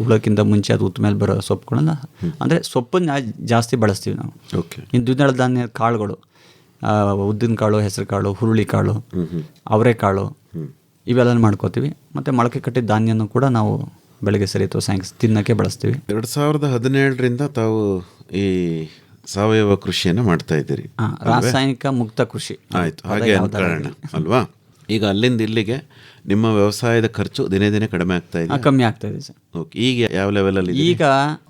E: ಉಳೋಕ್ಕಿಂತ ಮುಂಚೆ ಅದು ಉತ್ತ ಮೇಲೆ ಬರೋ ಸೊಪ್ಪುಗಳನ್ನ, ಅಂದರೆ ಸೊಪ್ಪನ್ನ ಜಾಸ್ತಿ ಬಳಸ್ತೀವಿ ನಾವು. ಇನ್ನು ದ್ವಿದಳ ಧಾನ್ಯ ಕಾಳುಗಳು, ಉದ್ದಿನ ಕಾಳು, ಹೆಸರು ಕಾಳು, ಹುರುಳಿ ಕಾಳು, ಅವರೆಕಾಳು, ಇವೆಲ್ಲ ಮಾಡ್ಕೋತೀವಿ. ಮತ್ತು ಮೊಳಕೆ ಕಟ್ಟಿದ ಧಾನ್ಯನೂ ಕೂಡ ನಾವು ಬೆಳಗ್ಗೆ ಸರಿ ಅಥವಾ ಸಾಯಂಕಾಲ ತಿನ್ನೋಕ್ಕೆ ಬಳಸ್ತೀವಿ.
D: 2017ರಿಂದ ತಾವು ಈ ಸಾವಯವ ಕೃಷಿಯನ್ನು ಮಾಡ್ತಾ ಇದ್ದೀರಿ.
E: ರಾಸಾಯನಿಕ ಮುಕ್ತ ಕೃಷಿ.
D: ಆಯಿತು, ಹಾಗೆ ಅನ್ಕೊಳ್ಳೋಣ ಅಲ್ವಾ. ಈಗ ಅಲ್ಲಿಂದ ಇಲ್ಲಿಗೆ ನಿಮ್ಮ ವ್ಯವಸಾಯದ ಖರ್ಚು ದಿನೇ ದಿನೇ ಕಡಿಮೆ ಆಗ್ತಾ ಇದೆ?
E: ಕಮ್ಮಿ ಆಗ್ತಾ ಇದೆ ಸರ್.
D: ಓಕೆ, ಈಗ ಯಾವ ಲೆವೆಲಲ್ಲಿ?
E: ಈಗ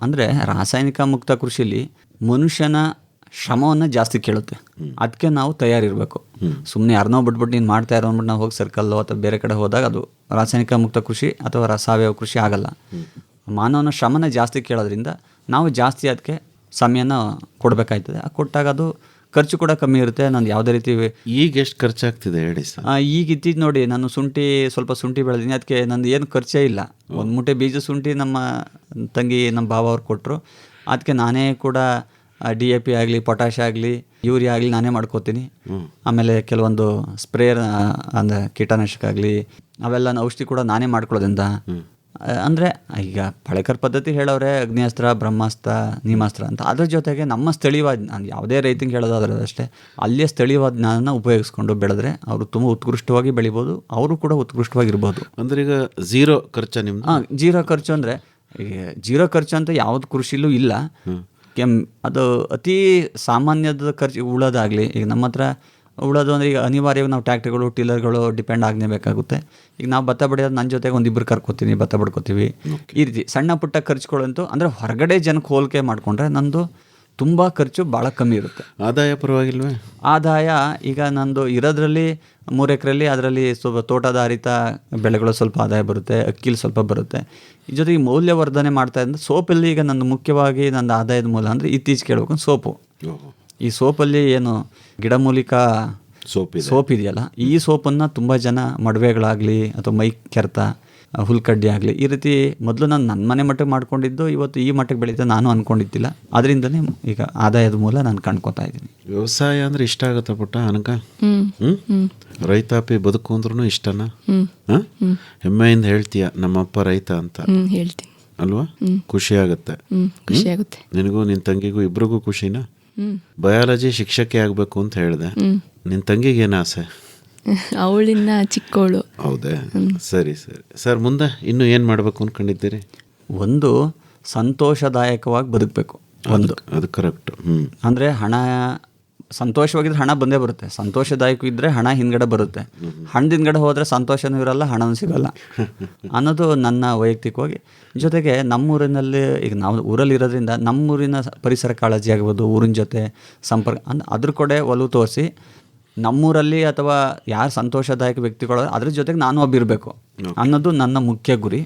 E: ಅಂದರೆ ರಾಸಾಯನಿಕ ಮುಕ್ತ ಕೃಷಿಲಿ ಮನುಷ್ಯನ ಶ್ರಮವನ್ನು ಜಾಸ್ತಿ ಕೇಳುತ್ತೆ. ಅದಕ್ಕೆ ನಾವು ತಯಾರಿರಬೇಕು. ಸುಮ್ಮನೆ ಯಾರನ್ನೋ ಬಿಟ್ಬಿಟ್ಟು ನೀನು ಮಾಡ್ತಾ ಇರೋ ಅಂದ್ಬಿಟ್ಟು ನಾವು ಹೋಗಿ ಸರ್ಕಲ್ಲು ಅಥವಾ ಬೇರೆ ಕಡೆ ಹೋದಾಗ ಅದು ರಾಸಾಯನಿಕ ಮುಕ್ತ ಕೃಷಿ ಅಥವಾ ಸಾವಯವ ಕೃಷಿ ಆಗಲ್ಲ. ಮಾನವನ ಶ್ರಮನ ಜಾಸ್ತಿ ಕೇಳೋದ್ರಿಂದ ನಾವು ಜಾಸ್ತಿ ಅದಕ್ಕೆ ಸಮಯನ ಕೊಡಬೇಕಾಯ್ತದೆ. ಕೊಟ್ಟಾಗ ಅದು ಖರ್ಚು ಕೂಡ ಕಮ್ಮಿ ಇರುತ್ತೆ. ನಾನು ಯಾವುದೇ ರೀತಿ
D: ಈಗ ಎಷ್ಟು ಖರ್ಚಾಗ್ತಿದೆ ಹೇಳಿ ಸರ್?
E: ಈಗ ಇತ್ತೀಚೆ ನೋಡಿ, ನಾನು ಸ್ವಲ್ಪ ಶುಂಠಿ ಬೆಳೆದೀನಿ. ಅದಕ್ಕೆ ನಂದು ಏನು ಖರ್ಚೇ ಇಲ್ಲ. ಒಂದು ಮೂಟೆ ಬೀಜ ಶುಂಠಿ ನಮ್ಮ ತಂಗಿ, ನಮ್ಮ ಭಾವ ಅವ್ರು ಕೊಟ್ಟರು. ಅದಕ್ಕೆ ನಾನೇ ಕೂಡ DAP ಆಗಲಿ, ಪೊಟ್ಯಾಷ್ ಆಗಲಿ, ಯೂರಿಯಾ ಆಗಲಿ ನಾನೇ ಮಾಡ್ಕೋತೀನಿ. ಆಮೇಲೆ ಕೆಲವೊಂದು ಸ್ಪ್ರೇಯರ್ ಅಂದರೆ ಕೀಟನಾಶಕ ಆಗಲಿ ಅವೆಲ್ಲ ಔಷಧಿ ಕೂಡ ನಾನೇ ಮಾಡ್ಕೊಳ್ಳೋದ್ರಿಂದ, ಅಂದರೆ ಈಗ ಪಳೆಕರ್ ಪದ್ಧತಿ ಹೇಳೋರೆ ಅಗ್ನಿಅಸ್ತ್ರ, ಬ್ರಹ್ಮಾಸ್ತ್ರ, ನೀಮಾಸ್ತ್ರ ಅಂತ. ಅದ್ರ ಜೊತೆಗೆ ನಮ್ಮ ಸ್ಥಳೀಯವಾದ, ನಾನು ಯಾವುದೇ ರೈತಂಗೆ ಹೇಳೋದಾದ್ರೆ ಅಷ್ಟೇ, ಅಲ್ಲಿಯ ಸ್ಥಳೀಯವಾದ ಜ್ಞಾನನ ಉಪಯೋಗಿಸ್ಕೊಂಡು ಬೆಳೆದ್ರೆ ಅವರು ತುಂಬ ಉತ್ಕೃಷ್ಟವಾಗಿ ಬೆಳಿಬೋದು, ಅವರು ಕೂಡ ಉತ್ಕೃಷ್ಟವಾಗಿರ್ಬೋದು.
D: ಅಂದರೆ ಈಗ ಝೀರೋ ಖರ್ಚು ನಿಮ್ಮ?
E: ಜೀರೋ ಖರ್ಚು ಅಂದರೆ ಈಗ ಜೀರೋ ಖರ್ಚು ಅಂತ ಯಾವ್ದು ಕೃಷಿಲೂ ಇಲ್ಲ. ಅದು ಅತಿ ಸಾಮಾನ್ಯದ ಖರ್ಚು ಉಳೋದಾಗಲಿ. ಈಗ ನಮ್ಮ ಹತ್ರ ಉಳೋದು ಅಂದರೆ ಈಗ ಅನಿವಾರ್ಯವಾಗಿ ನಾವು ಟ್ಯಾಕ್ಟ್ರಿಗಳು, ಟಿಲ್ಲರ್ಗಳು ಡಿಪೆಂಡ್ ಆಗಲೇಬೇಕಾಗುತ್ತೆ. ಈಗ ನಾವು ಭತ್ತ ಬಡಿಯೋದು ನನ್ನ ಜೊತೆಗೆ ಒಂದಿಬ್ಬರು ಕರ್ಕೋತೀನಿ, ಭತ್ತ ಬಡ್ಕೋತೀವಿ. ಈ ರೀತಿ ಸಣ್ಣ ಪುಟ್ಟ ಖರ್ಚುಗಳಂತೂ ಅಂದರೆ ಹೊರಗಡೆ ಜನಕ್ಕೆ ಹೋಲಿಕೆ ಮಾಡಿಕೊಂಡ್ರೆ ನಂದು ತುಂಬ ಖರ್ಚು ಭಾಳ ಕಮ್ಮಿ ಇರುತ್ತೆ.
D: ಆದಾಯ ಪರವಾಗಿಲ್ವೇ?
E: ಆದಾಯ ಈಗ ನಂದು ಇರೋದ್ರಲ್ಲಿ 3 ಎಕರೆಯಲ್ಲಿ ಅದರಲ್ಲಿ ಸ್ವಲ್ಪ ತೋಟಧಾರಿತ ಬೆಳೆಗಳು ಸ್ವಲ್ಪ ಆದಾಯ ಬರುತ್ತೆ, ಅಕ್ಕಿಲಿ ಸ್ವಲ್ಪ ಬರುತ್ತೆ. ಈ ಜೊತೆಗೆ ಮೌಲ್ಯವರ್ಧನೆ ಮಾಡ್ತಾ ಇದ್ದ ಸೋಪಲ್ಲಿ ಈಗ ನನ್ನ ಮುಖ್ಯವಾಗಿ ನನ್ನ ಆದಾಯದ ಮೂಲ ಅಂದರೆ ಇತ್ತೀಚೆಗೆ ಹೇಳ್ಬೇಕು ಸೋಪು. ಈ ಸೋಪಲ್ಲಿ ಏನು ಗಿಡಮೂಲಿಕಾ ಸೋಪ್ ಇದೆಯಲ್ಲ, ಈ ಸೋಪನ್ನು ತುಂಬ ಜನ ಮಡುವೆಗಳಾಗಲಿ ಅಥವಾ ಮೈ ಕೆರೆತ, ಹುಲ್ಕಡ್ಡಿ ಆಗಲಿ ಈ ರೀತಿ ಮೊದಲು ನಾನು ನನ್ನ ಮನೆ ಮಟ್ಟಕ್ಕೆ ಮಾಡ್ಕೊಂಡಿದ್ದು ಇವತ್ತು ಈ ಮಟ್ಟಕ್ಕೆ ಬೆಳೀತಾ ನಾನು ಅಂದ್ಕೊಂಡಿದ್ದಿಲ್ಲ. ಅದರಿಂದನೇ ಈಗ ಆದಾಯದ ಮೂಲ ನಾನು ಕಂಡ್ಕೊತಾ ಇದ್ದೀನಿ.
D: ವ್ಯವಸಾಯ ಅಂದರೆ ಇಷ್ಟ ಆಗುತ್ತಾ ಪುಟ್ಟ ಅನಕ? ರೈತಾಪಿ ಬದುಕು ಅಂದ್ರೂ ಇಷ್ಟನಾ? ಹೆಮ್ಮೆಯಿಂದ ಹೇಳ್ತೀಯ ನಮ್ಮಪ್ಪ ರೈತ ಅಂತ?
F: ಹೇಳ್ತೀನಿ
D: ಅಲ್ವಾ? ಖುಷಿ ಆಗುತ್ತೆ.
F: ಖುಷಿ ಆಗುತ್ತೆ.
D: ನಿನಗೂ ನಿನ್ನ ತಂಗಿಗೂ ಇಬ್ರಿಗೂ ಖುಷಿನಾ? ಬಯಾಲಜಿ ಶಿಕ್ಷಕಿ ಆಗಬೇಕು ಅಂತ ಹೇಳಿದೆ. ನಿನ್ನ ತಂಗಿಗೆ ಏನು ಆಸೆ?
F: ಅವಳಿನ್ನ ಚಿಕ್ಕವಳು.
D: ಹೌದೇ? ಸರಿ ಸರಿ ಸರ್, ಮುಂದೆ ಇನ್ನು ಏನು ಮಾಡಬೇಕು ಅಂದ್ಕೊಂಡಿದ್ದೀರಿ?
E: ಒಂದು ಸಂತೋಷದಾಯಕವಾಗಿ ಬದುಕಬೇಕು.
D: ಅದು ಕರೆಕ್ಟ್.
E: ಅಂದರೆ ಹಣ ಸಂತೋಷವಾಗಿದ್ರೆ ಹಣ ಬಂದೇ ಬರುತ್ತೆ. ಸಂತೋಷದಾಯಕ ಇದ್ದರೆ ಹಣ ಹಿಂದ್ಗಡೆ ಬರುತ್ತೆ. ಹಣದ ಹಿಂದ್ಗಡೆ ಹೋದರೆ ಸಂತೋಷನೂ ಇರಲ್ಲ, ಹಣನೂ ಸಿಗಲ್ಲ ಅನ್ನೋದು ನನ್ನ ವೈಯಕ್ತಿಕವಾಗಿ. ಜೊತೆಗೆ ನಮ್ಮೂರಿನಲ್ಲಿ ಈಗ ನಾವು ಊರಲ್ಲಿ ಇರೋದ್ರಿಂದ ನಮ್ಮೂರಿನ ಪರಿಸರ ಕಾಳಜಿ ಆಗ್ಬೋದು, ಊರಿನ ಜೊತೆ ಸಂಪರ್ಕ ಅದ್ರ ಕಡೆ ಒಲವು ತೋರಿಸಿ ನಮ್ಮೂರಲ್ಲಿ ಅಥವಾ ಯಾರು ಸಂತೋಷದಾಯಕ ವ್ಯಕ್ತಿಗಳು ಅದ್ರ ಜೊತೆಗೆ ನಾನು ಒಬ್ಬಿರಬೇಕು ಅನ್ನೋದು ನನ್ನ ಮುಖ್ಯ ಗುರಿ.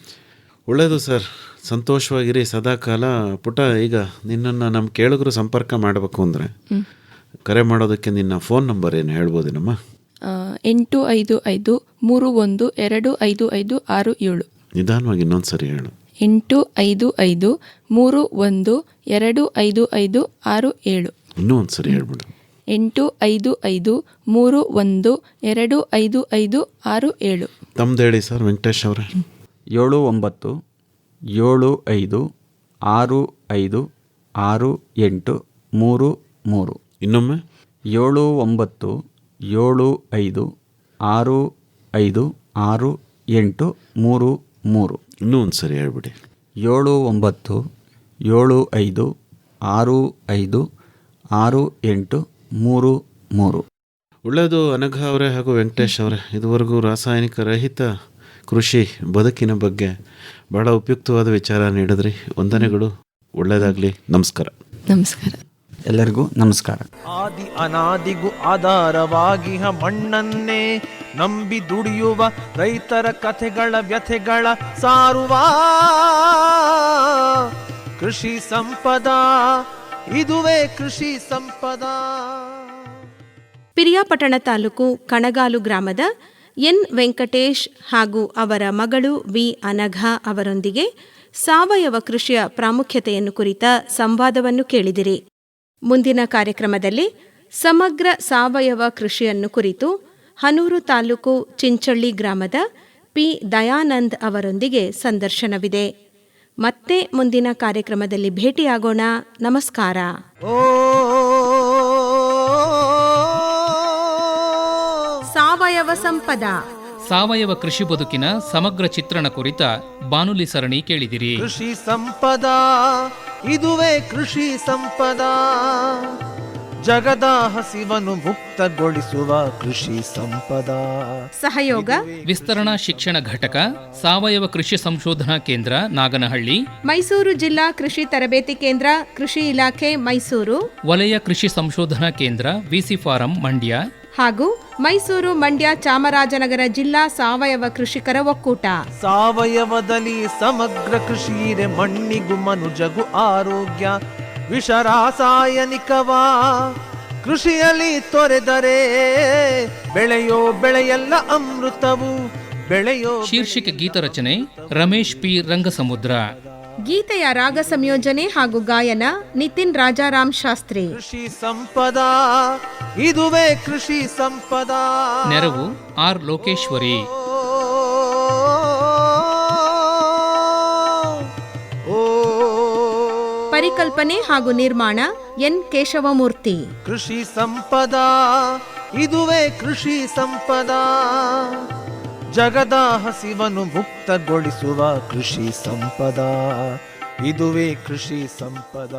D: ಒಳ್ಳೆಯದು ಸರ್, ಸಂತೋಷವಾಗಿರಿ ಸದಾಕಾಲ. ಪುಟ, ಈಗ ನಿನ್ನನ್ನು ನಮ್ಮ ಕೇಳುಗರು ಸಂಪರ್ಕ ಮಾಡಬೇಕು ಅಂದರೆ ಕರೆ ಮಾಡೋದಕ್ಕೆ ನಿನ್ನ ಫೋನ್ ನಂಬರ್ ಏನು ಹೇಳ್ಬೋದೇನಮ್ಮ?
F: 8553125567.
D: ನಿಧಾನವಾಗಿ ಇನ್ನೊಂದು ಸರಿ ಹೇಳು.
F: 8553125567.
D: ಇನ್ನೂ ಒಂದು ಸರಿ ಹೇಳ್ಬಿಡು.
F: 8553125567.
D: ತಮ್ದು ಹೇಳಿ ಸರ್ ವೆಂಕಟೇಶ್ ಅವರೇ.
E: 7975656833.
D: ಇನ್ನೊಮ್ಮೆ
E: 7975656833.
D: ಇನ್ನೂ ಒಂದು ಸರಿ ಹೇಳ್ಬಿಡಿ.
E: 7975656833.
D: ಒಳ್ಳೆಯದು ಅನಘ ಅವರೇ ಹಾಗೂ ವೆಂಕಟೇಶ್ ಅವರೇ, ಇದುವರೆಗೂ ರಾಸಾಯನಿಕ ರಹಿತ ಕೃಷಿ ಬದುಕಿನ ಬಗ್ಗೆ ಬಹಳ ಉಪಯುಕ್ತವಾದ ವಿಚಾರ ನೀಡಿದ್ರಿ. ವಂದನೆಗಳು, ಒಳ್ಳೆಯದಾಗಲಿ. ನಮಸ್ಕಾರ.
F: ನಮಸ್ಕಾರ.
E: ಎಲ್ಲರಿಗೂ ನಮಸ್ಕಾರ.
C: ಆದಿ ಅನಾದಿಗೂ ಆಧಾರವಾಗಿಹ ಮಣ್ಣನ್ನೇ ನಂಬಿ ದುಡಿಯುವ ರೈತರ ಕಥೆಗಳ ವ್ಯಥೆಗಳ ಸಾರುವ ಕೃಷಿ ಸಂಪದ, ಇದುವೇ ಕೃಷಿ ಸಂಪದ.
B: ಪಿರಿಯಾಪಟ್ಟಣ ತಾಲೂಕು ಕಣಗಾಲು ಗ್ರಾಮದ ಎನ್ ವೆಂಕಟೇಶ್ ಹಾಗೂ ಅವರ ಮಗಳು ವಿ ಅನಘಾ ಅವರೊಂದಿಗೆ ಸಾವಯವ ಕೃಷಿಯ ಪ್ರಾಮುಖ್ಯತೆಯನ್ನು ಕುರಿತ ಸಂವಾದವನ್ನು ಕೇಳಿದಿರಿ. ಮುಂದಿನ ಕಾರ್ಯಕ್ರಮದಲ್ಲಿ ಸಮಗ್ರ ಸಾವಯವ ಕೃಷಿಯನ್ನು ಕುರಿತು ಹನೂರು ತಾಲೂಕು ಚಿಂಚಳ್ಳಿ ಗ್ರಾಮದ ಪಿ ದಯಾನಂದ್ ಅವರೊಂದಿಗೆ ಸಂದರ್ಶನವಿದೆ. ಮತ್ತೆ ಮುಂದಿನ ಕಾರ್ಯಕ್ರಮದಲ್ಲಿ ಭೇಟಿಯಾಗೋಣ. ನಮಸ್ಕಾರ. ಸಾವಯವ ಸಂಪದ
A: ಸಾವಯವ ಕೃಷಿ ಬದುಕಿನ ಸಮಗ್ರ ಚಿತ್ರಣ ಕುರಿತ ಬಾನುಲಿ ಸರಣಿ ಕೇಳಿದಿರಿ.
C: ಕೃಷಿ ಸಂಪದ, ಇದುವೇ ಕೃಷಿ ಸಂಪದ. ಜಗದ ಹಸಿವನ್ನು ಮುಕ್ತಗೊಳಿಸುವ ಕೃಷಿ ಸಂಪದ.
B: ಸಹಯೋಗ
A: ವಿಸ್ತರಣಾ ಶಿಕ್ಷಣ ಘಟಕ, ಸಾವಯವ ಕೃಷಿ ಸಂಶೋಧನಾ ಕೇಂದ್ರ ನಾಗನಹಳ್ಳಿ,
B: ಮೈಸೂರು ಜಿಲ್ಲಾ ಕೃಷಿ ತರಬೇತಿ ಕೇಂದ್ರ, ಕೃಷಿ ಇಲಾಖೆ ಮೈಸೂರು,
A: ವಲಯ ಕೃಷಿ ಸಂಶೋಧನಾ ಕೇಂದ್ರ ವಿಸಿ ಫಾರಂ ಮಂಡ್ಯ
B: ಹಾಗೂ ಮೈಸೂರು, ಮಂಡ್ಯ, ಚಾಮರಾಜನಗರ ಜಿಲ್ಲಾ ಸಾವಯವ ಕೃಷಿಕರ ಒಕ್ಕೂಟ.
C: ಸಾವಯವದಲ್ಲಿ ಸಮಗ್ರ ಕೃಷಿಯಿರೆ ಮಣ್ಣಿಗೂ ಮನುಜಗೂ ಆರೋಗ್ಯ. ವಿಷ ರಾಸಾಯನಿಕವಾ ಕೃಷಿಯಲ್ಲಿ ತೊರೆದರೆ ಬೆಳೆಯೋ ಬೆಳೆಯೆಲ್ಲ ಅಮೃತವು. ಬೆಳೆಯೋ
A: ಶೀರ್ಷಿಕೆ ಗೀತರಚನೆ ರಮೇಶ್ ಪಿ ರಂಗಸಮುದ್ರ.
B: ಗೀತೆಯ ರಾಗ ಸಂಯೋಜನೆ ಹಾಗೂ ಗಾಯನ ನಿತಿನ್ ರಾಜಾರಾಮ್ ಶಾಸ್ತ್ರಿ.
C: ಕೃಷಿ ಸಂಪದ, ಇದುವೇ ಕೃಷಿ ಸಂಪದ.
A: ನೆರವು ಆರ್ ಲೋಕೇಶ್ವರಿ.
B: ಪರಿಕಲ್ಪನೆ ಹಾಗೂ ನಿರ್ಮಾಣ ಎನ್ ಕೇಶವಮೂರ್ತಿ.
C: ಕೃಷಿ ಸಂಪದ, ಇದುವೇ ಕೃಷಿ ಸಂಪದ. ಜಗದ ಹಸಿವನ್ನು ಮುಕ್ತಗೊಳಿಸುವ ಕೃಷಿ ಸಂಪದ. ಇದುವೇ ಕೃಷಿ ಸಂಪದ.